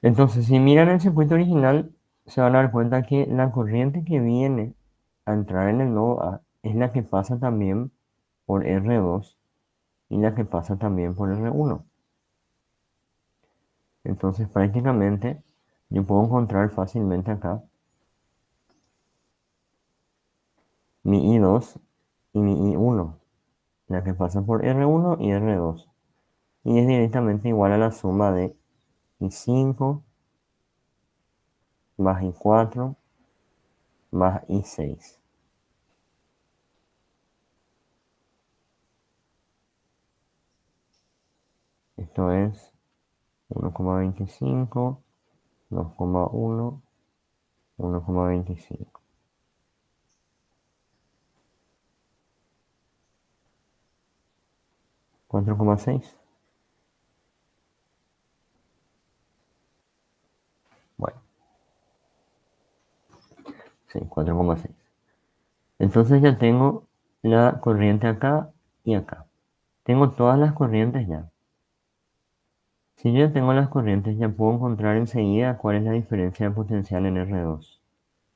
Entonces, si miran el circuito original, se van a dar cuenta que la corriente que viene a entrar en el nodo A es la que pasa también por R2 y la que pasa también por R1. Entonces, prácticamente, yo puedo encontrar fácilmente acá mi I2 y mi I1, la que pasa por R1 y R2. Y es directamente igual a la suma de I5 más I4 más I6. Esto es 1,25, 2,1, 1,25. 4,6. Bueno, sí, 4,6. Entonces ya tengo la corriente acá y acá. Tengo todas las corrientes ya. Si yo ya tengo las corrientes, ya puedo encontrar enseguida cuál es la diferencia de potencial en R2.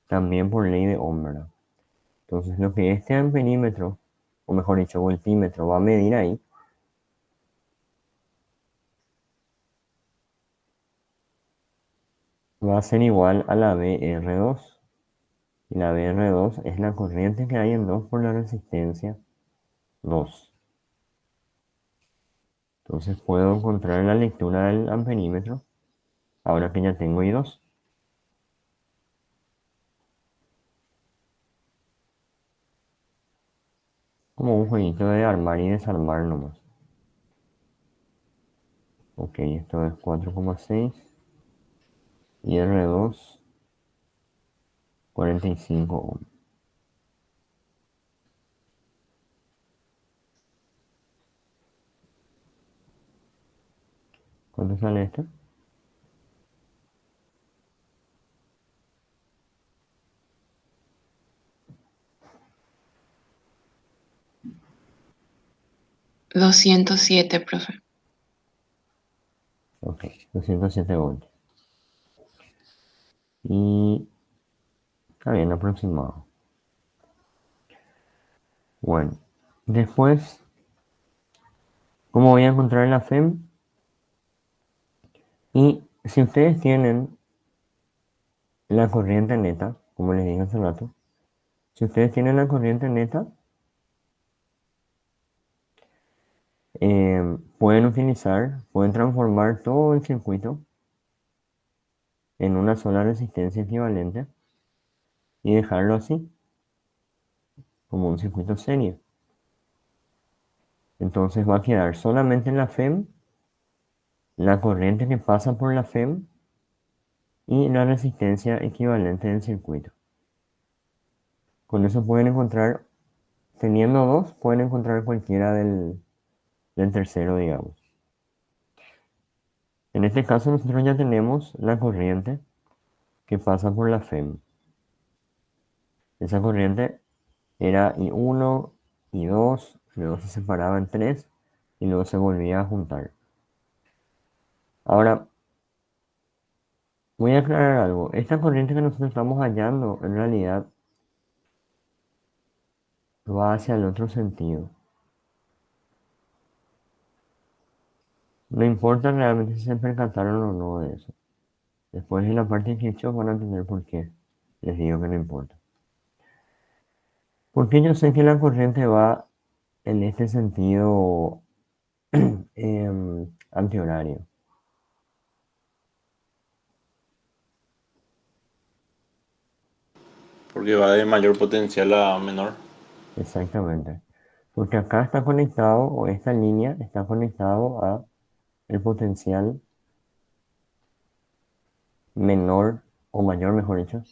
También por ley de Ohm, ¿verdad? Entonces lo que este amperímetro, o mejor dicho, voltímetro, va a medir ahí, va a ser igual a la BR2. Y la BR2 es la corriente que hay en 2 por la resistencia 2. Entonces puedo encontrar la lectura del amperímetro ahora que ya tengo I2. Como un jueguito de armar y desarmar nomás. Ok, esto es 4,6 y R2 45 ohm. ¿Cuánto sale esto? $207, profe. Ok, 207 voltios. Y está bien aproximado. Bueno, después, ¿cómo voy a encontrar la FEM? Y si ustedes tienen la corriente neta, como les dije hace rato, si ustedes tienen la corriente neta, pueden transformar todo el circuito en una sola resistencia equivalente y dejarlo así, como un circuito serie. Entonces va a quedar solamente en la FEM la corriente que pasa por la FEM y la resistencia equivalente del circuito. Con eso pueden encontrar, teniendo dos, pueden encontrar cualquiera del tercero, digamos. En este caso nosotros ya tenemos la corriente que pasa por la FEM. Esa corriente era I1, I2, luego se separaba en 3 y luego se volvía a juntar. Ahora, voy a aclarar algo. Esta corriente que nosotros estamos hallando en realidad va hacia el otro sentido. No importa realmente si se percataron o no de eso. Después en la parte de Kirchhoff van a entender por qué. Les digo que no importa. Porque yo sé que la corriente va en este sentido antihorario. Porque va de mayor potencial a menor. Exactamente. Porque acá está conectado, o esta línea está conectado a el potencial menor o mayor, mejor dicho,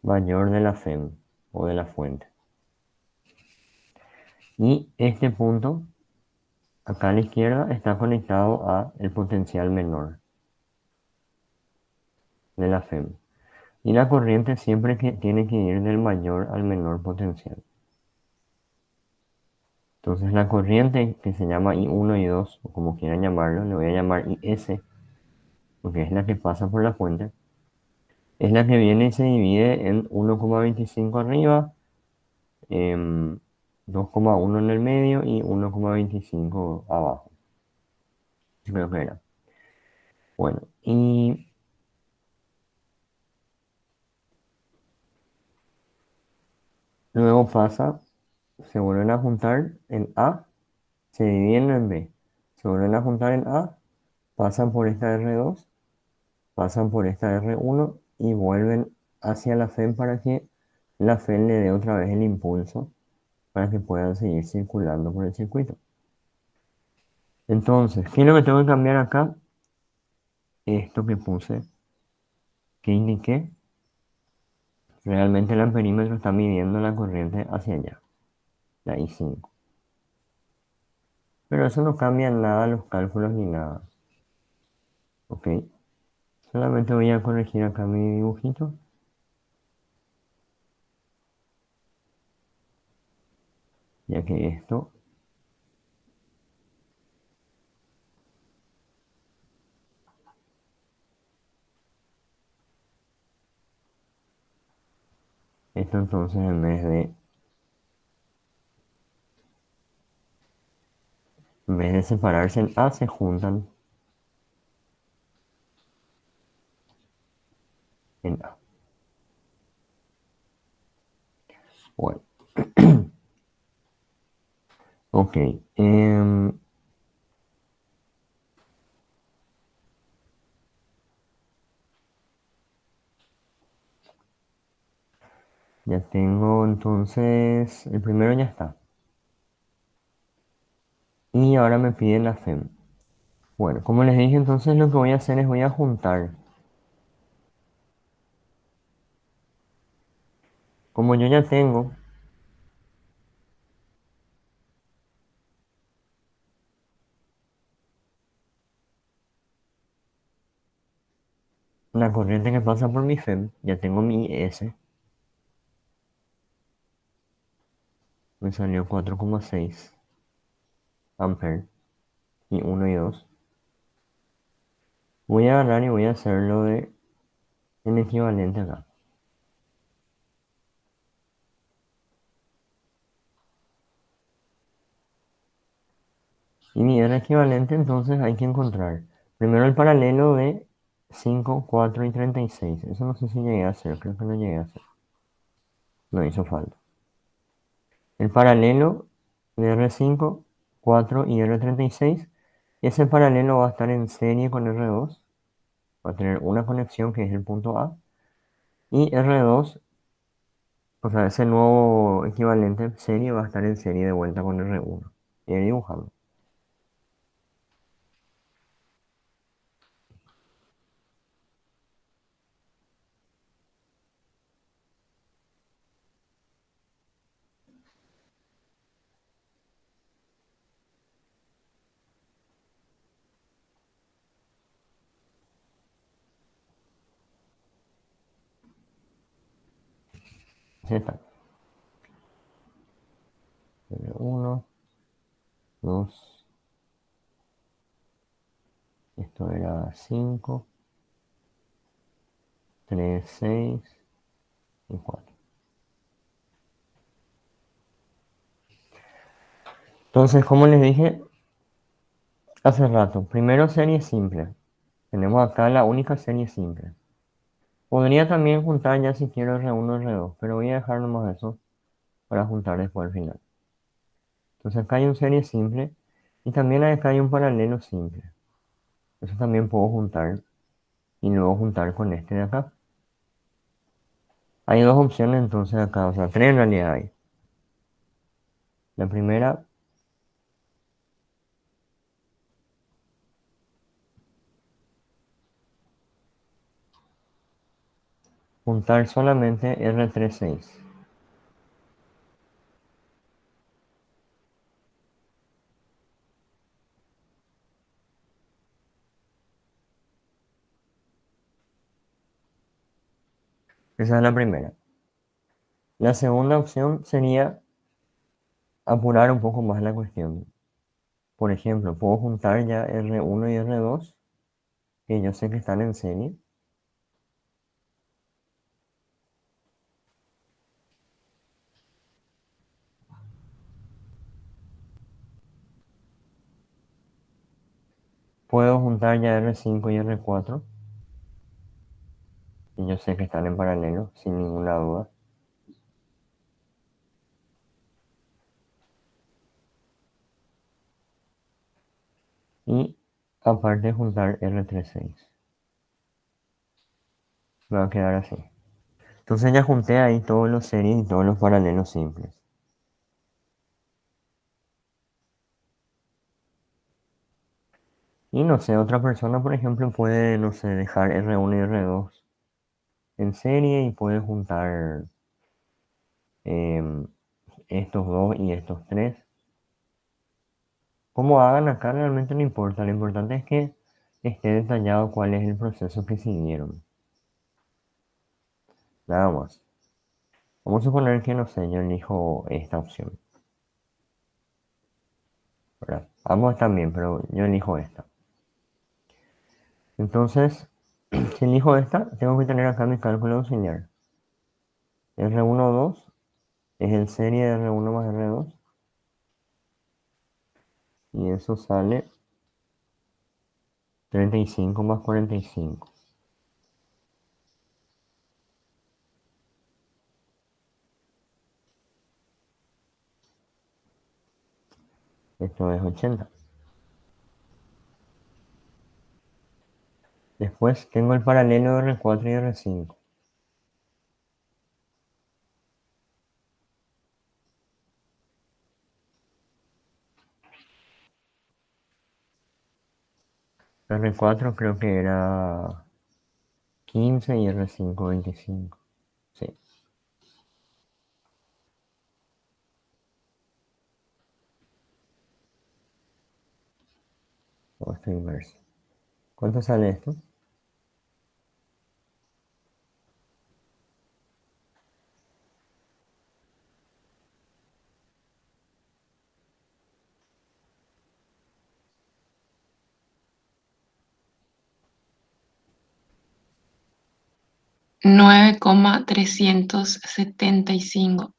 mayor de la FEM o de la fuente. Y este punto, acá a la izquierda, está conectado a el potencial menor de la FEM. Y la corriente siempre tiene que ir del mayor al menor potencial. Entonces la corriente que se llama I1 y 2, o como quieran llamarlo, le voy a llamar IS, porque es la que pasa por la fuente, es la que viene y se divide en 1,25 arriba, 2,1 en el medio y 1,25 abajo. Creo que era. Bueno, y luego pasa, se vuelven a juntar en A, se dividen en B, se vuelven a juntar en A, pasan por esta R2, pasan por esta R1 y vuelven hacia la FEM para que la FEM le dé otra vez el impulso para que puedan seguir circulando por el circuito. Entonces, ¿qué es lo que tengo que cambiar acá? Esto que puse, que indiqué, realmente el amperímetro está midiendo la corriente hacia allá, la I5. Pero eso no cambia nada los cálculos ni nada. ¿Ok? Solamente voy a corregir acá mi dibujito. Ya que esto entonces en vez de separarse en A, se juntan en A. Bueno, ok. Ya tengo entonces, el primero ya está. Y ahora me piden la FEM. Bueno, como les dije, entonces lo que voy a hacer es voy a juntar. Como yo ya tengo la corriente que pasa por mi FEM, ya tengo mi IS, me salió 4,6 amperes y 1 y 2. Voy a agarrar y voy a hacerlo de el equivalente acá. Y mi R equivalente entonces hay que encontrar primero el paralelo de 5, 4 y 36. Eso no sé si llegué a hacer, creo que no llegué a hacer. No hizo falta. El paralelo de R5, 4 y R36. Ese paralelo va a estar en serie con R2. Va a tener una conexión que es el punto A. Y R2 O sea, ese nuevo equivalente en serie va a estar en serie de vuelta con R1. Y ahí dibujando. Así está. R1, 2, esto era 5, 3, 6 y 4. Entonces, como les dije hace rato, primero serie simple. Tenemos acá la única serie simple. Podría también juntar ya si quiero R1, R2, pero voy a dejar nomás eso para juntar después al final. Entonces acá hay un serie simple y también acá hay un paralelo simple. Eso también puedo juntar y luego juntar con este de acá. Hay dos opciones entonces acá, o sea, tres en realidad hay. La primera, juntar solamente R36. Esa es la primera. La segunda opción sería apurar un poco más la cuestión. Por ejemplo, puedo juntar ya R1 y R2, que yo sé que están en serie. Puedo juntar ya R5 y R4, que yo sé que están en paralelo, sin ninguna duda. Y aparte juntar R36. Me va a quedar así. Entonces ya junté ahí todos los series y todos los paralelos simples. Y no sé, otra persona, por ejemplo, puede, no sé, dejar R1 y R2 en serie y puede juntar em, estos dos y estos tres. Como hagan acá realmente no importa, lo importante es que esté detallado cuál es el proceso que siguieron. Nada más. Vamos a suponer que, no sé, yo elijo esta opción, ¿verdad? Ambos están bien, pero yo elijo esta. Entonces, si elijo esta, tengo que tener acá mi cálculo auxiliar. R1, 2 es el serie de R1 más R2. Y eso sale 35 más 45. Esto es 80. Después tengo el paralelo de R4 y R5. R4 creo que era 15 y R5 25. Sí, o esto inverso. ¿Cuánto sale esto? 9,375.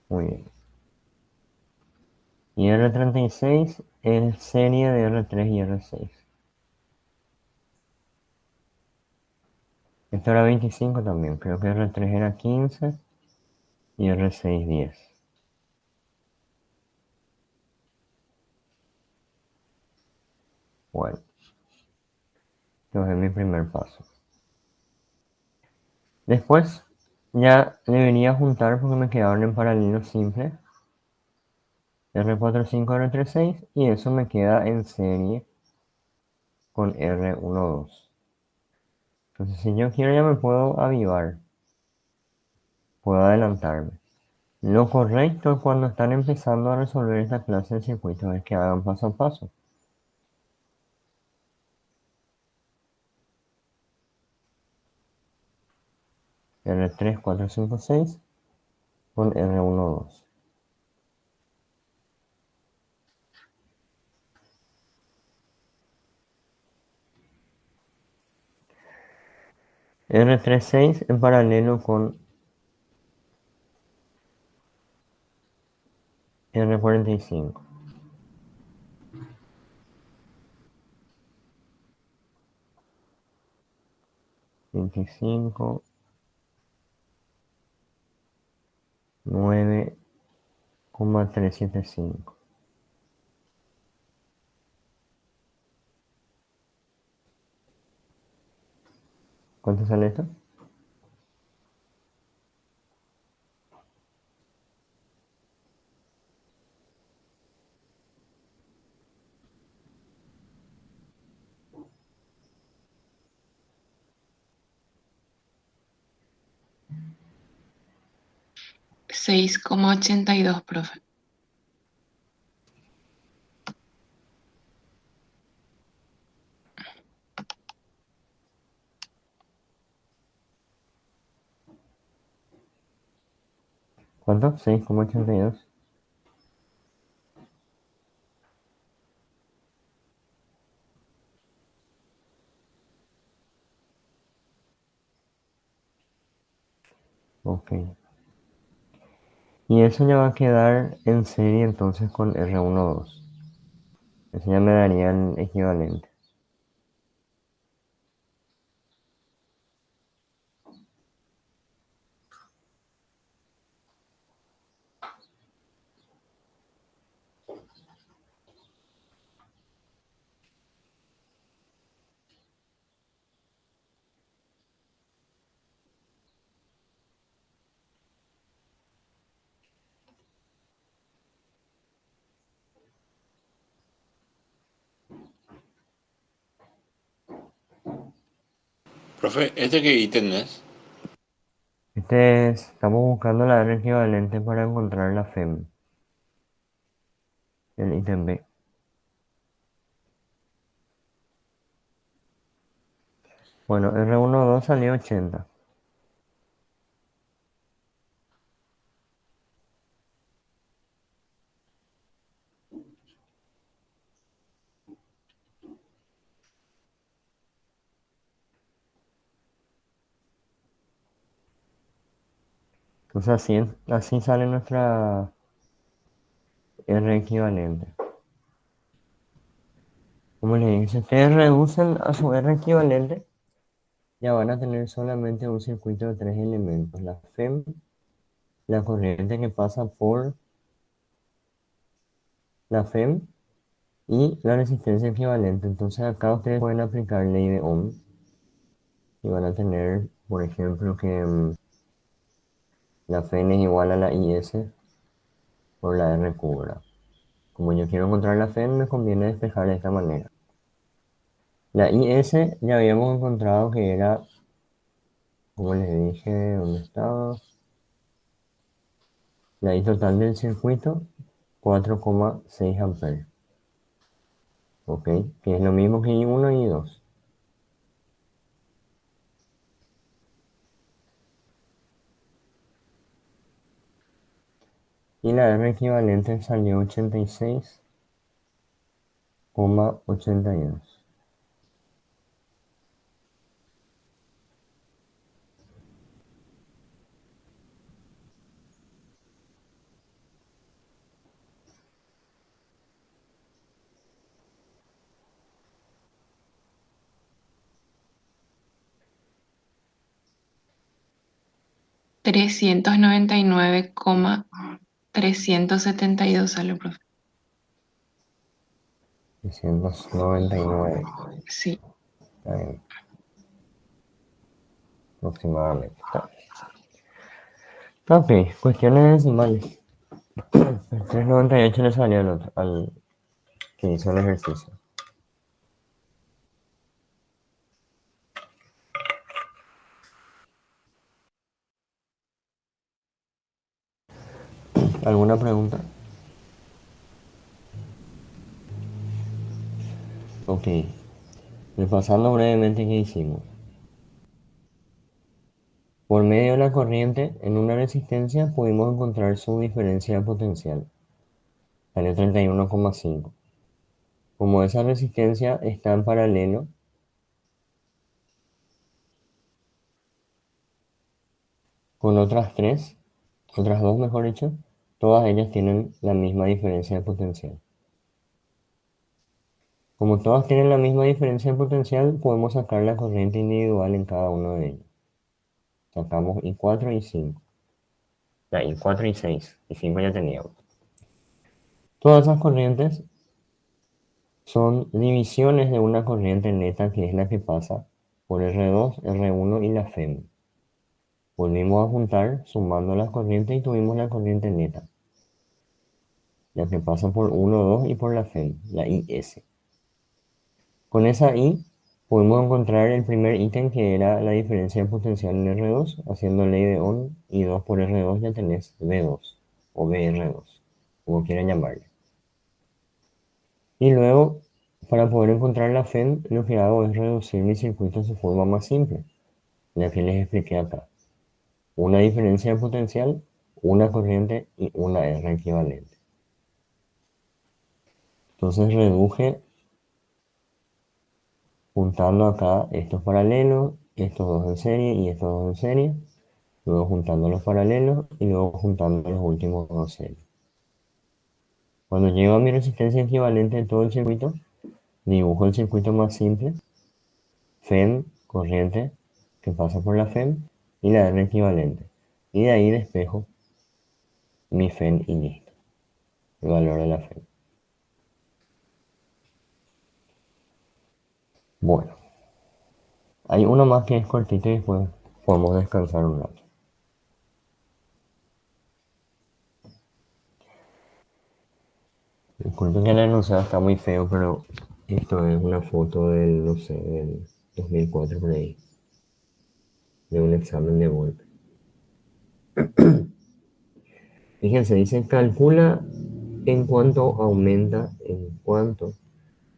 Muy bien. Y R36 es serie de R3 y R6. Esto era 25 también. Creo que R3 era 15 y R6 10. Bueno, Entonces es mi primer paso. Después ya debería juntar porque me quedaron en paralelo simple R45, R36 y eso me queda en serie con R12. Entonces si yo quiero ya me puedo avivar, puedo adelantarme. Lo correcto cuando están empezando a resolver esta clase de circuitos es que hagan paso a paso. R3, 4, 5, 6 con R1, 2. R36 en paralelo con R45. R25, 9,375. ¿Cuánto sale esto? $6,82, profe. ¿Cuánto? 6,82. Ok. Y eso ya va a quedar en serie entonces con R12. Eso ya me daría el equivalente. Profe, ¿este qué ítem es? Estamos buscando la R equivalente para encontrar la FEM, el ítem B. Bueno, R12 salió 80. Entonces así sale nuestra R equivalente. Como les dije, si ustedes reducen a su R equivalente, ya van a tener solamente un circuito de 3 elementos. La FEM, la corriente que pasa por la FEM y la resistencia equivalente. Entonces acá ustedes pueden aplicar ley de Ohm y van a tener, por ejemplo, que la FEM es igual a la IS por la R cubo. Como yo quiero encontrar la FEM, me conviene despejar de esta manera. La IS ya habíamos encontrado que era, como les dije, ¿dónde estaba? La I total del circuito, 4,6 amperes. ¿Ok? Que es lo mismo que I1 y I2. Y la R equivalente salió 86,82. $399,372 sale, profe. 399. Sí. Ahí, aproximadamente. Ok, cuestiones decimales. El 398 le salió al que hizo el ejercicio. ¿Alguna pregunta? Ok, repasando brevemente qué hicimos. Por medio de la corriente, en una resistencia pudimos encontrar su diferencia potencial. Salió 31,5. Como esa resistencia está en paralelo con otras dos mejor dicho, todas ellas tienen la misma diferencia de potencial. Como todas tienen la misma diferencia de potencial, podemos sacar la corriente individual en cada uno de ellos. Sacamos I4 y 5. Ya, I4 y 6. Y 5 ya teníamos. Todas esas corrientes son divisiones de una corriente neta que es la que pasa por R2, R1 y la FEM. Volvimos a juntar sumando las corrientes y tuvimos la corriente neta, la que pasa por 1, 2 y por la FEM, la IS. Con esa I podemos encontrar el primer ítem que era la diferencia de potencial en R2, haciendo ley de Ohm, y 2 por R2 ya tenés V2 o BR2, como quieran llamarle. Y luego, para poder encontrar la FEM, lo que hago es reducir mi circuito a su forma más simple, la que les expliqué acá. Una diferencia de potencial, una corriente y una R equivalente. Entonces reduje juntando acá estos paralelos, estos dos en serie y estos dos en serie, luego juntando los paralelos y luego juntando los últimos dos series. Cuando llego a mi resistencia equivalente de todo el circuito, dibujo el circuito más simple, FEM, corriente, que pasa por la FEM, y la R equivalente. Y de ahí despejo mi FEM y listo, el valor de la FEM. Bueno, hay uno más que es cortito y después podemos descansar un rato. Disculpen que el enunciado está muy feo, pero esto es una foto del, no sé, del 2004 por ahí, de un examen de golpe. Fíjense, dice calcula en cuanto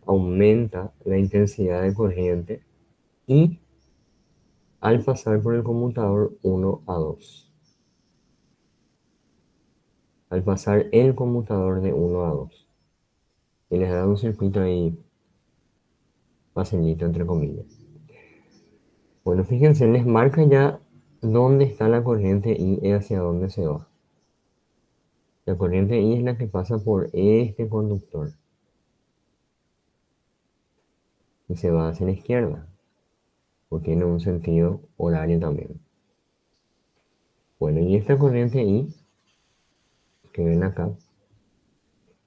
aumenta la intensidad de corriente y al pasar por el conmutador 1 a 2. Al pasar el conmutador de 1 a 2. Y les da un circuito ahí facilito, entre comillas. Bueno, fíjense, les marca ya dónde está la corriente y hacia dónde se va. La corriente I es la que pasa por este conductor y se va hacia la izquierda, porque tiene un sentido horario también. Bueno, y esta corriente I, que ven acá,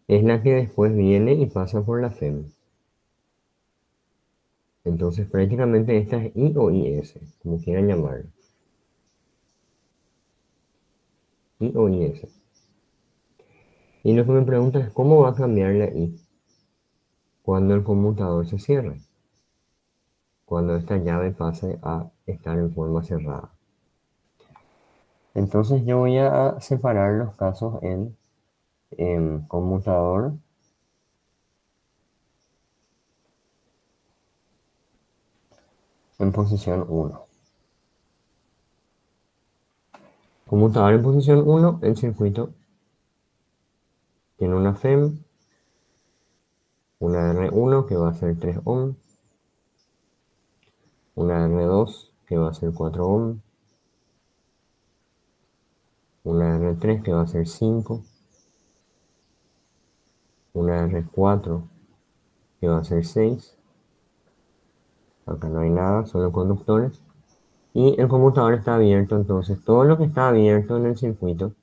es la que después viene y pasa por la FEM. Entonces prácticamente esta es I o IS, como quieran llamarlo. I o IS. Y lo que me pregunta es cómo va a cambiar la I cuando el conmutador se cierre, cuando esta llave pase a estar en forma cerrada. Entonces yo voy a separar los casos en conmutador en posición 1. Conmutador en posición 1, el circuito tiene una FEM, una R1 que va a ser 3 ohm, una R2 que va a ser 4 ohm, una R3 que va a ser 5, una R4 que va a ser 6, acá no hay nada, solo conductores, y el conmutador está abierto, entonces todo lo que está abierto en el circuito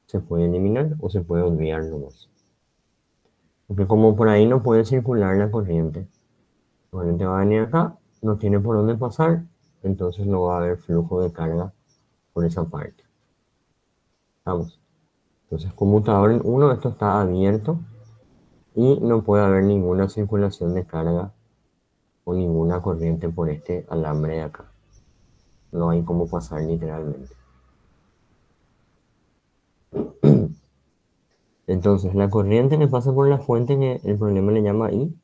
se puede eliminar o se puede olvidar nomás. Porque como por ahí no puede circular la corriente va a venir acá no tiene por dónde pasar, entonces no va a haber flujo de carga por esa parte. Vamos. Entonces, conmutador en 1, esto está abierto y no puede haber ninguna circulación de carga o ninguna corriente por este alambre de acá. No hay cómo pasar literalmente. Entonces, la corriente que pasa por la fuente, que el problema le llama I,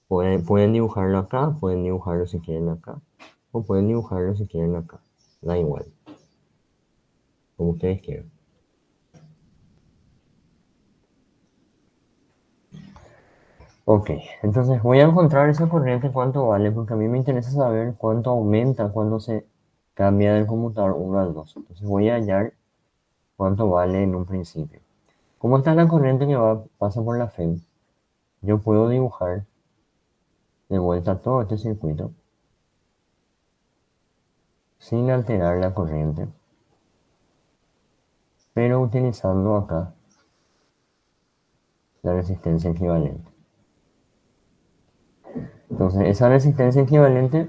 pueden dibujarlo acá, pueden dibujarlo si quieren acá, o pueden dibujarlo si quieren acá. Da igual, como ustedes quieran. Ok, entonces voy a encontrar esa corriente cuánto vale, porque a mí me interesa saber cuánto aumenta cuando se cambia del conmutador 1 al 2. Entonces voy a hallar cuánto vale en un principio. Como está la corriente que pasa por la FEM, yo puedo dibujar de vuelta todo este circuito sin alterar la corriente, pero utilizando acá la resistencia equivalente. Entonces esa resistencia equivalente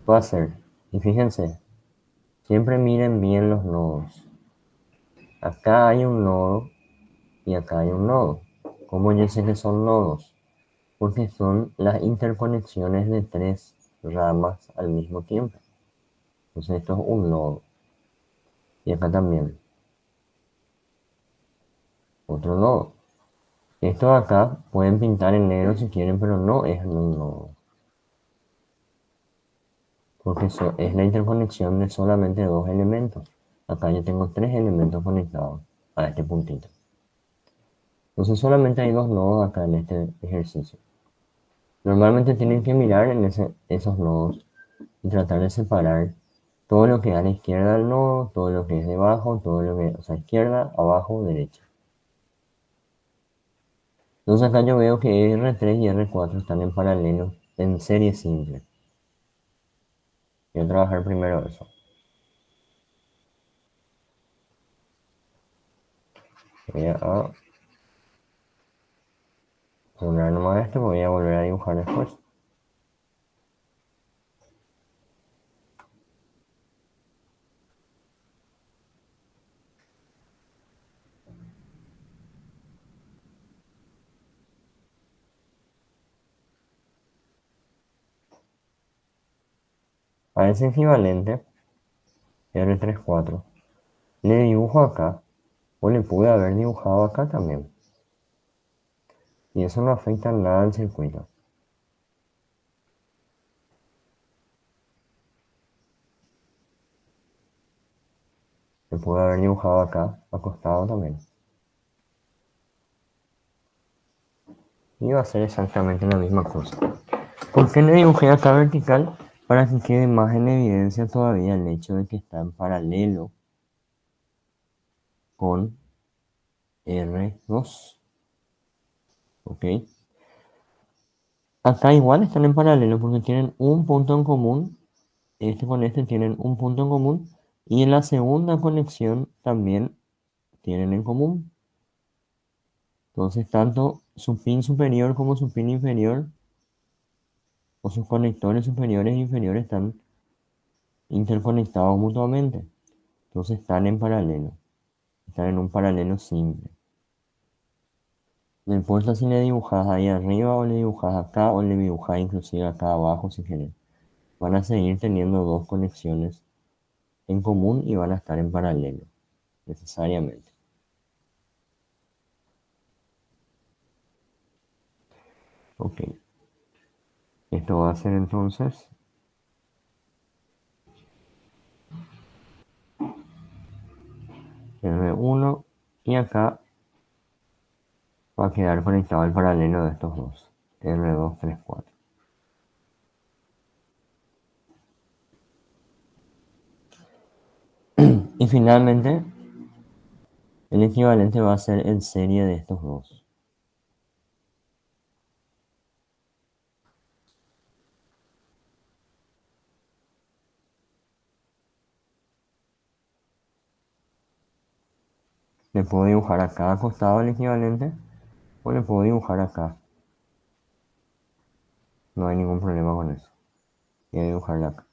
va a ser, y fíjense, siempre miren bien los nodos. Acá hay un nodo y acá hay un nodo. ¿Cómo yo sé que son nodos? Porque son las interconexiones de 3 ramas al mismo tiempo. Entonces esto es un nodo. Y acá también. Otro nodo. Esto de acá pueden pintar en negro si quieren, pero no es un nodo. Porque es la interconexión de solamente 2 elementos. Acá yo tengo 3 elementos conectados a este puntito. Entonces solamente hay 2 nodos acá en este ejercicio. Normalmente tienen que mirar en esos nodos y tratar de separar todo lo que da a la izquierda del nodo, todo lo que es debajo, todo lo que, o sea, izquierda, abajo, derecha. Entonces acá yo veo que R3 y R4 están en paralelo, en serie simple. Voy a trabajar primero eso. Voy a poner nomás esto, voy a volver a dibujar después. A ese equivalente, R34, le dibujo acá, o le pude haber dibujado acá también. Y eso no afecta nada al circuito. Le pude haber dibujado acá, acostado también. Y va a ser exactamente la misma cosa. ¿Por qué le dibujé acá vertical? Para que quede más en evidencia todavía el hecho de que está en paralelo con R2. ¿Ok? Acá igual están en paralelo porque tienen un punto en común. Este con este tienen un punto en común. Y en la segunda conexión también tienen en común. Entonces, tanto su pin superior como su pin inferior, o sus conectores superiores e inferiores, están interconectados mutuamente. Entonces, están en paralelo. Están en un paralelo simple. No importa si le dibujas ahí arriba o le dibujas acá o le dibujas inclusive acá abajo si quieres. Van a seguir teniendo dos conexiones en común y van a estar en paralelo, necesariamente. Ok. Esto va a ser entonces R1 y acá va a quedar conectado el paralelo de estos dos. R2, 3, 4. Y finalmente, el equivalente va a ser en serie de estos dos. Le puedo dibujar a cada costado el equivalente o le puedo dibujar acá. No hay ningún problema con eso. Voy a dibujarla acá.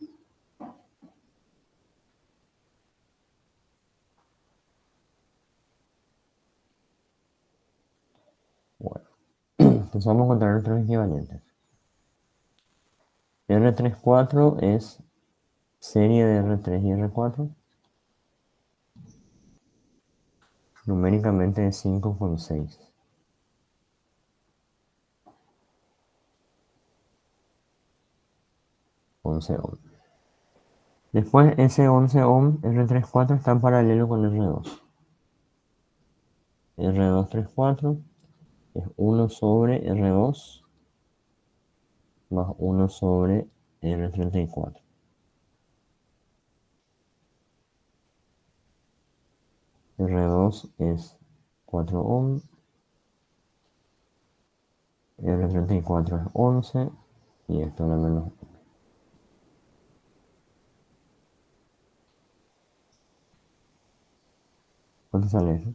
Bueno, entonces vamos a encontrar nuestros equivalentes. R34 es serie de R3 y R4. Numéricamente es 5,6. 11 ohm. Después ese 11 ohm R34 está en paralelo con R2. R234 es 1 sobre R2 más 1 sobre R34. R2 es 4 ohm, R34 es 11 y esto es la menos 1. ¿Cuánto sale eso?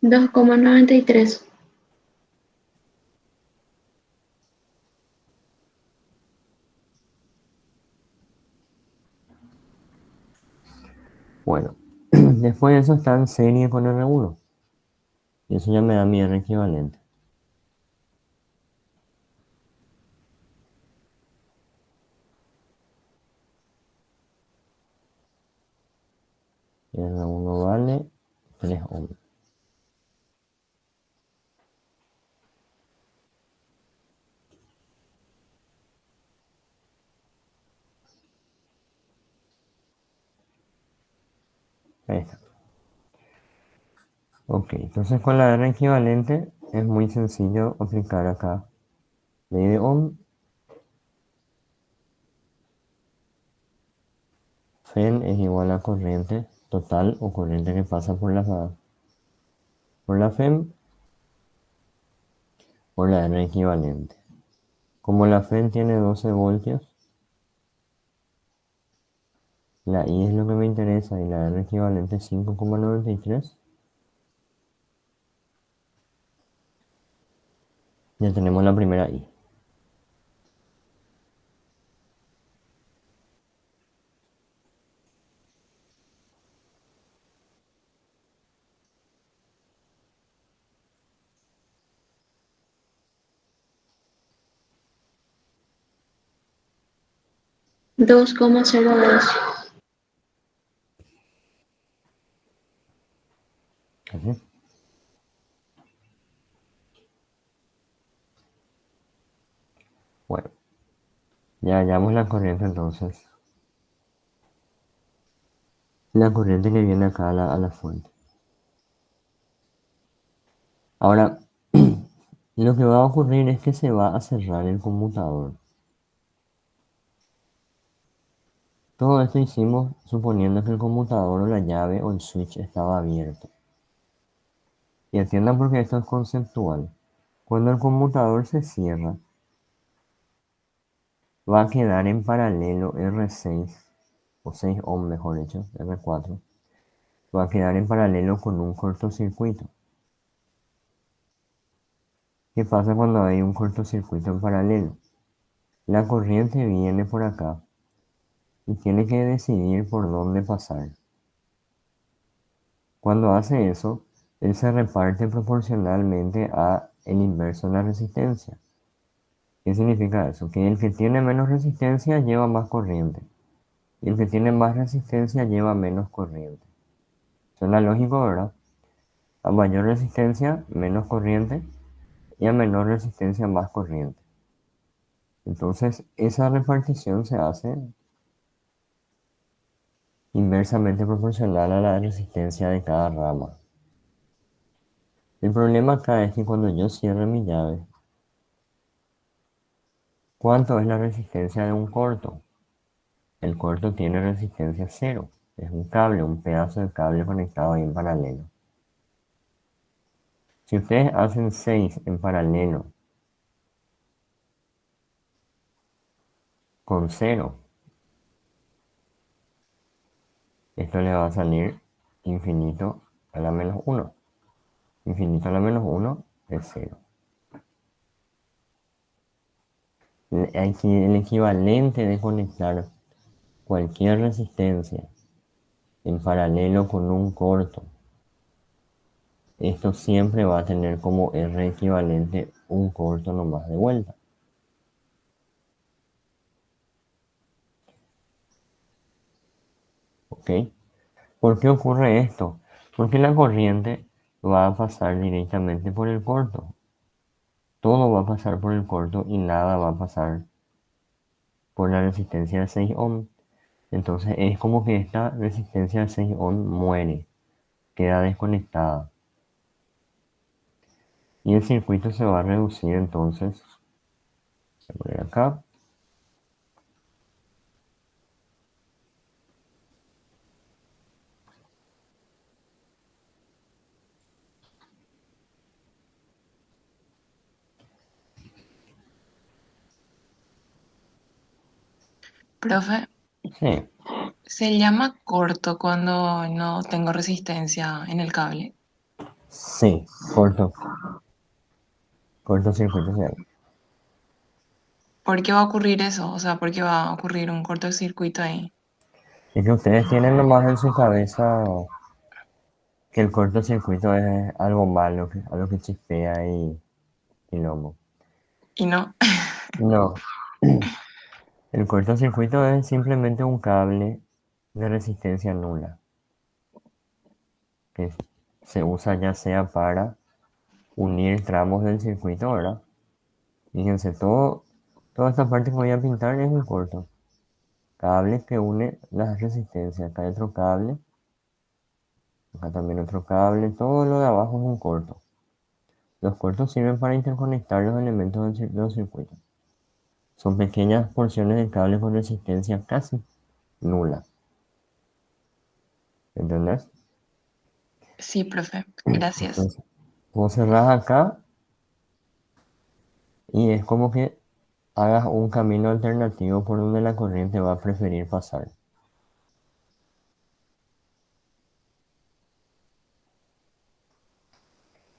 2,93. Bueno, después de eso está en serie con R1. Y eso ya me da mi R equivalente. R1 vale 3 ohm. Ahí está. Ok, entonces con la R equivalente es muy sencillo aplicar acá ley de Ohm. Fen es igual a corriente total o corriente que pasa por la FEM por la R equivalente. Como la FEM tiene 12 voltios, la I es lo que me interesa y la R equivalente es 5,93. Ya tenemos la primera I. Dos coma cero dos. ¿Así? Bueno, ya hallamos la corriente entonces. La corriente que viene acá a la fuente. Ahora, lo que va a ocurrir es que se va a cerrar el conmutador. Todo esto hicimos suponiendo que el conmutador o la llave o el switch estaba abierto. Y entiendan porque esto es conceptual. Cuando el conmutador se cierra, va a quedar en paralelo R6, o 6 ohm mejor dicho, R4. Va a quedar en paralelo con un cortocircuito. ¿Qué pasa cuando hay un cortocircuito en paralelo? La corriente viene por acá y tiene que decidir por dónde pasar. Cuando hace eso, él se reparte proporcionalmente a el inverso de la resistencia. ¿Qué significa eso? Que el que tiene menos resistencia lleva más corriente y el que tiene más resistencia lleva menos corriente. Suena lógico, ¿verdad? A mayor resistencia, menos corriente y a menor resistencia, más corriente. Entonces, esa repartición se hace inversamente proporcional a la resistencia de cada rama. El problema acá es que cuando yo cierre mi llave, ¿cuánto es la resistencia de un corto? El corto tiene resistencia cero. Es un cable, un pedazo de cable conectado ahí en paralelo. Si ustedes hacen 6 en paralelo con cero, esto le va a salir infinito a la menos 1. Infinito a la menos 1 es 0. el equivalente de conectar cualquier resistencia en paralelo con un corto, esto siempre va a tener como R equivalente un corto nomás de vuelta. ¿Ok? ¿Por qué ocurre esto? Porque la corriente va a pasar directamente por el corto. Todo va a pasar por el corto y nada va a pasar por la resistencia de 6 ohm. Entonces es como que esta resistencia de 6 ohm muere, queda desconectada. Y el circuito se va a reducir entonces. Voy a poner acá. Profe, Sí, se llama corto cuando no tengo resistencia en el cable. sí, cortocircuito se llama. ¿Por qué va a ocurrir eso? O sea, ¿por qué va a ocurrir un cortocircuito ahí? Es que ustedes tienen nomás en su cabeza que el cortocircuito es algo malo, algo que chispea y lomo. Y no. No, el cortocircuito es simplemente un cable de resistencia nula que se usa ya sea para unir tramos del circuito, ¿verdad? Fíjense, toda esta parte que voy a pintar es un corto. Cable que une las resistencias. Acá hay otro cable, acá también otro cable, todo lo de abajo es un corto. Los cortos sirven para interconectar los elementos de los circuitos. Son pequeñas porciones de cable con resistencia casi nula. ¿Entendés? Sí, profe. Gracias. Entonces, vos cerrás acá y es como que hagas un camino alternativo por donde la corriente va a preferir pasar.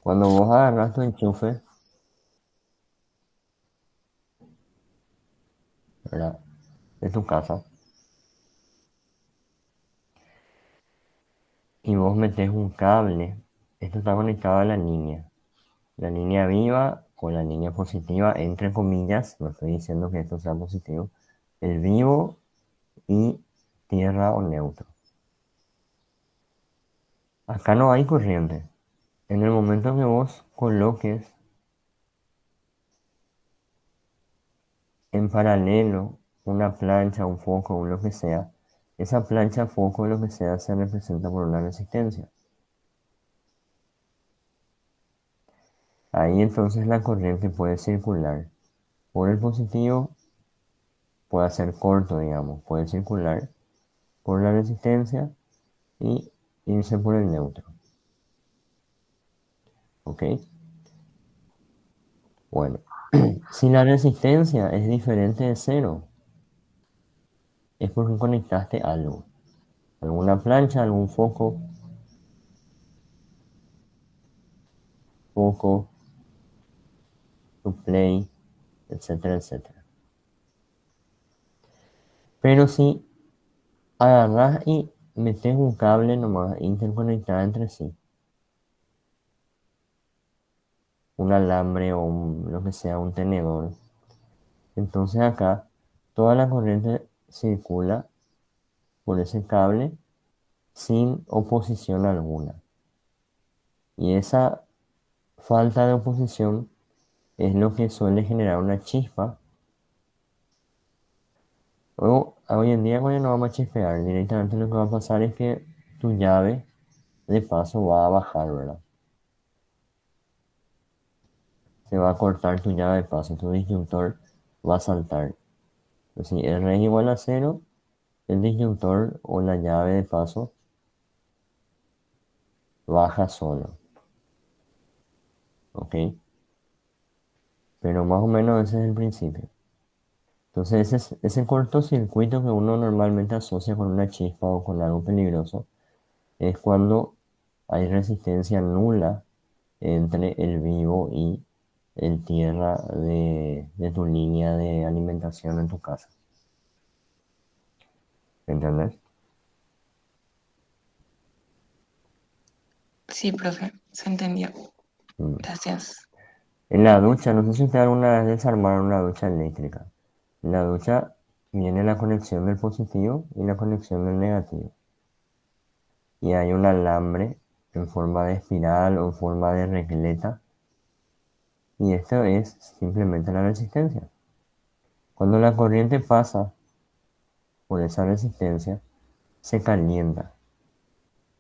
Cuando vos agarras tu enchufe, ¿verdad? De tu casa y vos metes un cable, esto está conectado a la línea viva o la línea positiva, entre comillas, no estoy diciendo que esto sea positivo, el vivo y tierra o neutro. Acá no hay corriente. En el momento que vos coloques en paralelo una plancha, un foco o lo que sea, esa plancha, foco o lo que sea se representa por una resistencia. Ahí entonces la corriente puede circular por el positivo, puede ser corto, digamos, puede circular por la resistencia y irse por el neutro. ¿Ok? Bueno, si la resistencia es diferente de cero, es porque conectaste algo. Alguna plancha, algún foco, tu play, etcétera, etcétera. Pero si agarras y metes un cable nomás interconectado entre sí, un alambre o lo que sea, un tenedor, entonces acá toda la corriente circula por ese cable sin oposición alguna. Y esa falta de oposición es lo que suele generar una chispa. Hoy en día, cuando no vamos a chispear, directamente lo que va a pasar es que tu llave de paso va a bajar, ¿verdad? Se va a cortar tu llave de paso, tu disyuntor va a saltar. Pues si R es igual a cero, el disyuntor o la llave de paso baja solo, ¿ok? Pero más o menos ese es el principio. Entonces ese cortocircuito que uno normalmente asocia con una chispa o con algo peligroso es cuando hay resistencia nula entre el vivo y en tierra de tu línea de alimentación en tu casa. ¿Entendés? Sí, profe, se entendió. Mm. Gracias. En la ducha, no sé si ustedes alguna vez desarmaron una ducha eléctrica. En la ducha viene la conexión del positivo y la conexión del negativo. Y hay un alambre en forma de espiral o en forma de regleta. Y esto es simplemente la resistencia. Cuando la corriente pasa por esa resistencia, se calienta.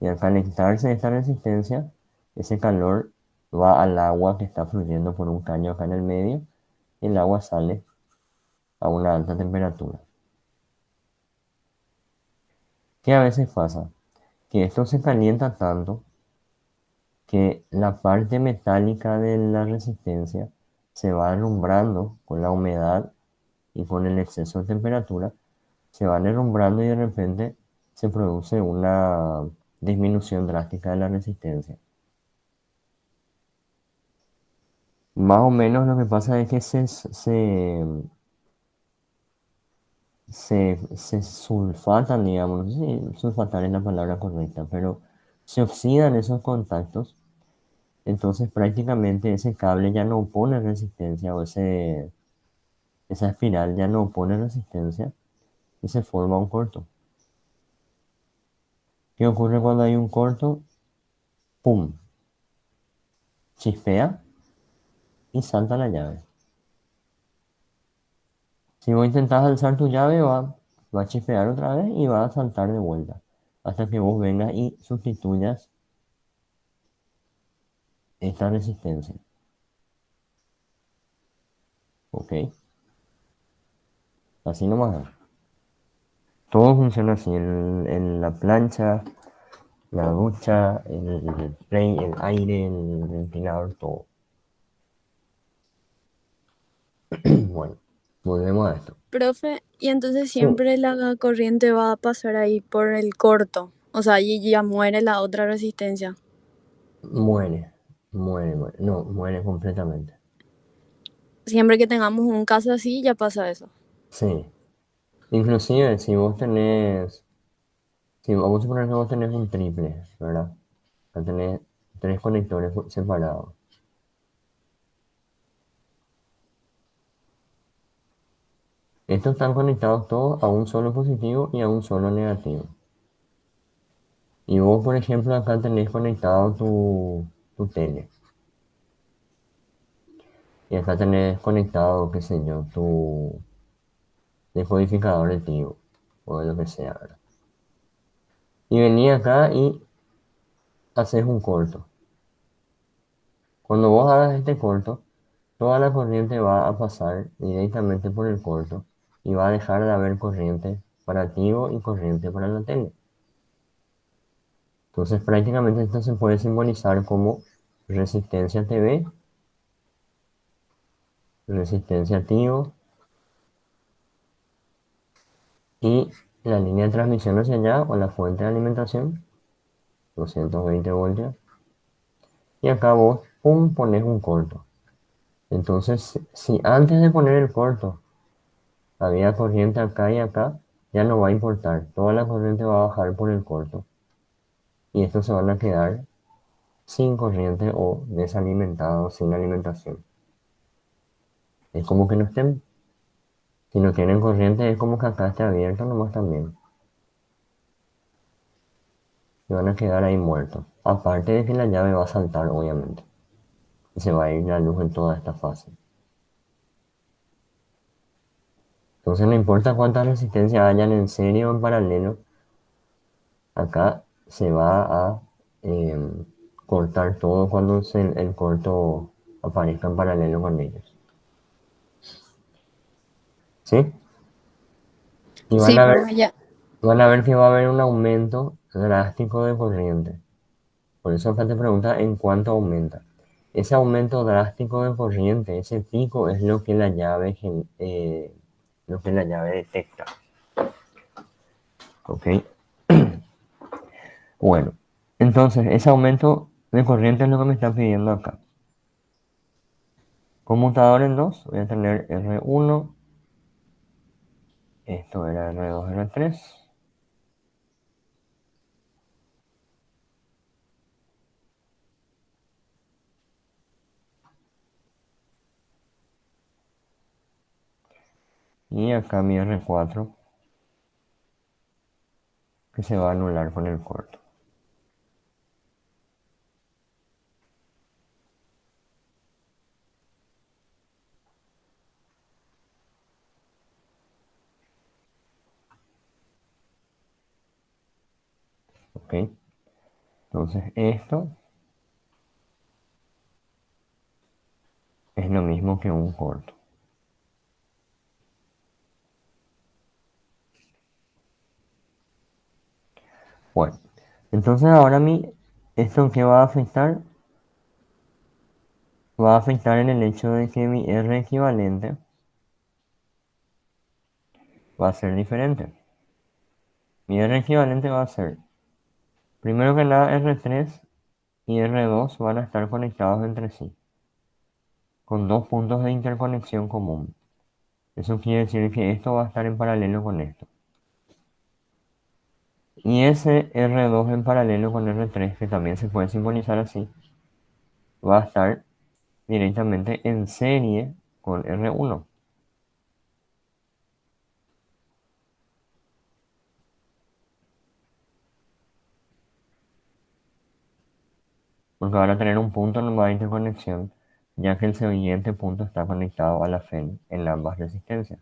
Y al calentarse esta resistencia, ese calor va al agua que está fluyendo por un caño acá en el medio. Y el agua sale a una alta temperatura. ¿Qué a veces pasa? Que esto se calienta tanto que la parte metálica de la resistencia se va alumbrando con la humedad y con el exceso de temperatura, se van herrumbrando y de repente se produce una disminución drástica de la resistencia. Más o menos lo que pasa es que se sulfatan, digamos, no sé si sulfatar es la palabra correcta, pero se oxidan esos contactos, entonces prácticamente ese cable ya no opone resistencia o esa espiral ya no opone resistencia y se forma un corto. ¿Qué ocurre cuando hay un corto? ¡Pum! Chispea y salta la llave. Si vos intentás alzar tu llave, va a chispear otra vez y va a saltar de vuelta. Hasta que vos vengas y sustituyas esta resistencia. ¿Ok? Así nomás. Todo funciona así. En la plancha, la ducha, el play, el aire, el ventilador, todo. Bueno, volvemos a esto. Profe, y entonces Sí, siempre la corriente va a pasar ahí por el corto, o sea, allí ya muere la otra resistencia. muere, muere. No, muere completamente. Siempre que tengamos un caso así, ya pasa eso. Sí. Inclusive, si vamos a suponer que vos tenés un triple, ¿verdad? Va a tener tres conectores separados. Estos están conectados todos a un solo positivo y a un solo negativo. Y vos, por ejemplo, acá tenés conectado tu tele. Y acá tenés conectado, qué sé yo, tu decodificador de tiempo. O de lo que sea, ¿verdad? Y vení acá y haces un corto. Cuando vos hagas este corto, toda la corriente va a pasar directamente por el corto y va a dejar de haber corriente para Tigo y corriente para la tele. Entonces prácticamente esto se puede simbolizar como resistencia TV, resistencia Tigo y la línea de transmisión hacia allá o la fuente de alimentación, 220 voltios. Y acá vos, pum, pones un corto. Entonces, si antes de poner el corto había corriente acá y acá, ya no va a importar. Toda la corriente va a bajar por el corto. Y estos se van a quedar sin corriente o desalimentados, sin alimentación. Es como que no estén. Si no tienen corriente, es como que acá esté abierto nomás también. Se van a quedar ahí muertos. Aparte de que la llave va a saltar, obviamente. Y se va a ir la luz en toda esta fase. Entonces no importa cuánta resistencia hayan en serie o en paralelo, acá se va a cortar todo cuando el corto aparezca en paralelo con ellos. ¿Sí? Y Sí, profe, ya. van a ver que va a haber un aumento drástico de corriente. Por eso acá te pregunta en cuánto aumenta. Ese aumento drástico de corriente, ese pico, es lo que la llave, detecta. ¿Ok? Bueno, entonces ese aumento de corriente es lo que me está pidiendo acá. Conmutador en 2, voy a tener R1, esto era R2, R3. Y acá mi R4, que se va a anular con el corto. ¿Ok? Entonces esto es lo mismo que un corto. Bueno, entonces ahora ¿esto qué va a afectar? Va a afectar en el hecho de que mi R equivalente va a ser diferente. Mi R equivalente va a ser, primero que nada, R3 y R2 van a estar conectados entre sí, con dos puntos de interconexión común. Eso quiere decir que esto va a estar en paralelo con esto. Y ese R2 en paralelo con R3, que también se puede simbolizar así, va a estar directamente en serie con R1. Porque van a tener un punto nomás de interconexión, ya que el siguiente punto está conectado a la FEN en ambas resistencias.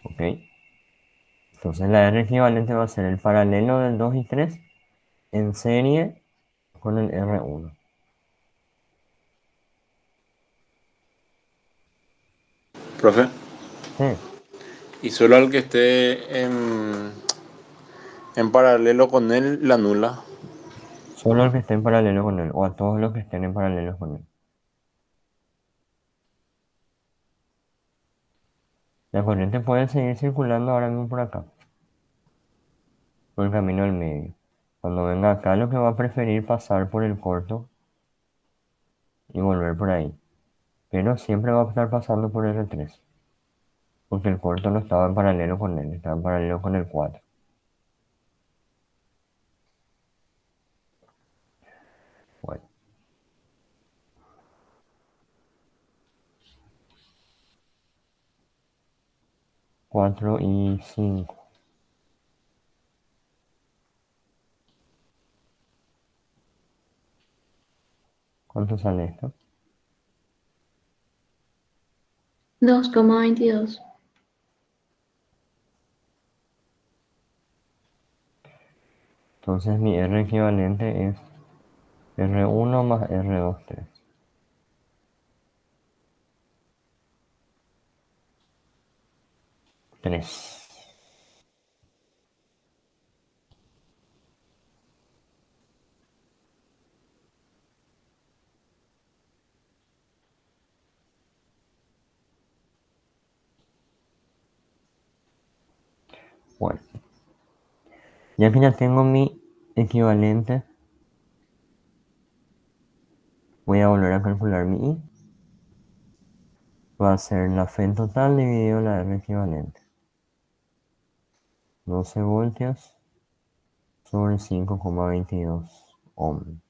¿Ok? Entonces la R equivalente va a ser el paralelo del 2 y 3 en serie con el R1. Profe, Sí, y solo al que esté en paralelo con él la anula. solo el que esté en paralelo con él, o a todos los que estén en paralelo con él. La corriente puede seguir circulando ahora mismo por acá, por el camino del medio. Cuando venga acá, lo que va a preferir pasar por el corto y volver por ahí. Pero siempre va a estar pasando por R3, porque el corto no estaba en paralelo con él, estaba en paralelo con el 4. Bueno, 4 y 5. ¿Cuánto sale esto? 2,22. Entonces mi R equivalente es R1 más R2, 3. 3. Bueno, ya que ya tengo mi equivalente, voy a volver a calcular mi I. Va a ser la fe en total dividido la R equivalente. 12 voltios sobre 5,22 ohm.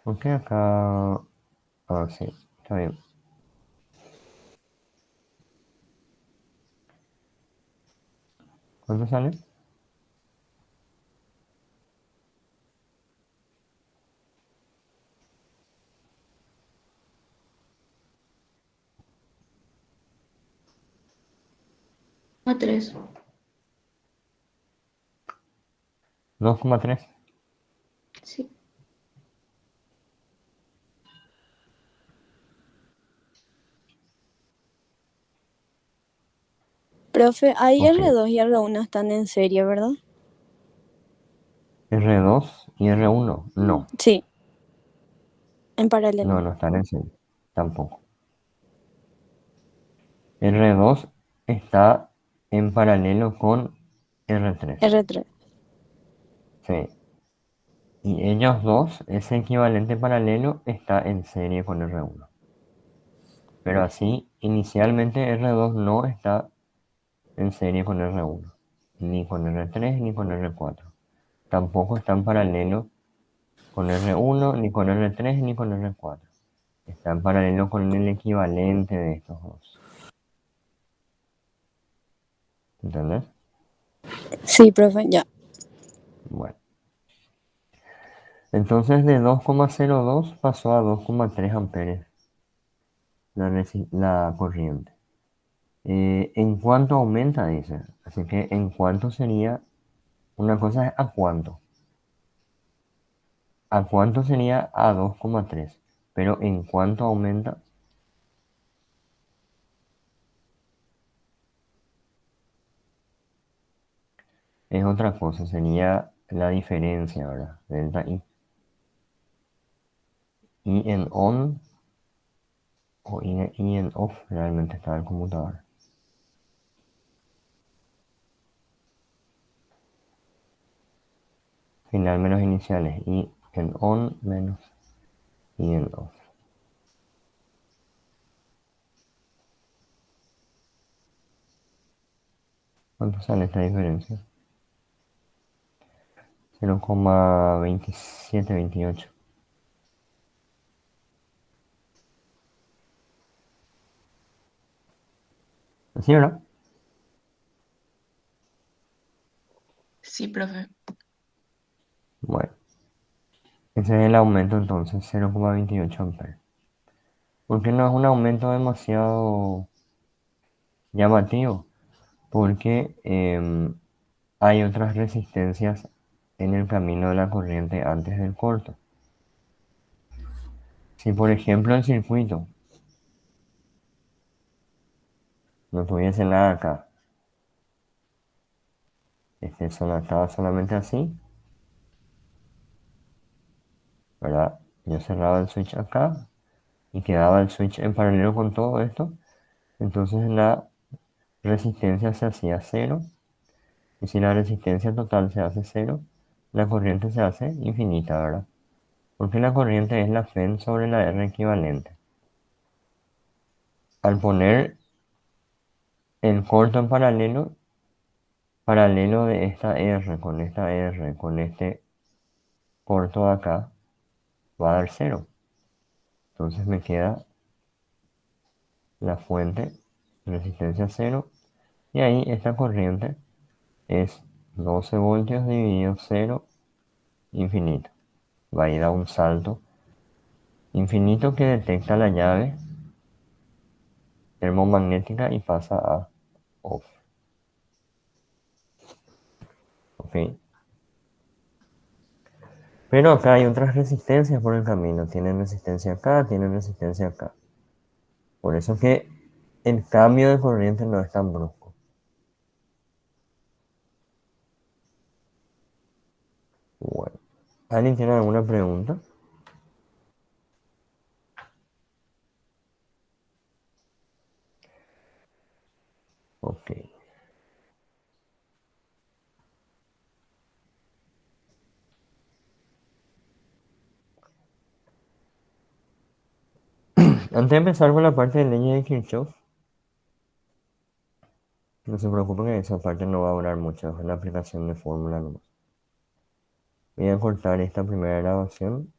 Ok, acá... Ah, sí, está bien. ¿Cuánto sale? A 3. 2,3. Sí. Profe, ahí Ok. R2 y R1 están en serie, ¿verdad? R2 y R1. No, Sí, en paralelo. no están en serie. Tampoco. R2 está en paralelo con R3. R3. Sí. Y ellos dos, ese equivalente paralelo está en serie con R1. Pero así, inicialmente R2 no está en serie con R1, ni con R3 ni con R4. Tampoco está en paralelo con R1, ni con R3 ni con R4. Está en paralelo con el equivalente de estos dos. ¿Entendés? Sí, profe, ya. Bueno. Entonces de 2,02 pasó a 2,3 amperes la corriente. ¿En cuánto aumenta? Dice. Así que en cuánto sería, una cosa es a cuánto. ¿A cuánto sería a 2,3? Pero en cuánto aumenta es otra cosa, sería la diferencia, ¿verdad? Delta I. I en on o I en off realmente está el computador. Final menos iniciales. I en on menos I en off. ¿Cuánto sale esta diferencia? 0,2728. ¿Así, verdad? Sí, profe. Bueno, ese es el aumento entonces, 0,28 amperes. ¿Por qué no es un aumento demasiado llamativo? Porque hay otras resistencias en el camino de la corriente antes del corto. Si por ejemplo el circuito no tuviese nada acá, estaba solamente así, ¿verdad? Yo cerraba el switch acá y quedaba el switch en paralelo con todo esto, entonces la resistencia se hacía cero, y si la resistencia total se hace cero, la corriente se hace infinita, ¿verdad? Porque la corriente es la FEN sobre la R equivalente. Al poner el corto en paralelo, paralelo de esta R, con este corto de acá, va a dar cero. Entonces me queda la fuente, resistencia cero, y ahí esta corriente es 12 voltios dividido cero, infinito. Va a ir a un salto infinito que detecta la llave termomagnética y pasa a off. ¿Ok? Pero acá hay otras resistencias por el camino. Tienen resistencia acá, tienen resistencia acá. Por eso que el cambio de corriente no es tan brusco. Bueno, ¿alguien tiene alguna pregunta? Ok. Antes de empezar con la parte de leyes de Kirchhoff, no se preocupen que esa parte no va a durar mucho, es la aplicación de fórmula nomás. Voy a cortar esta primera grabación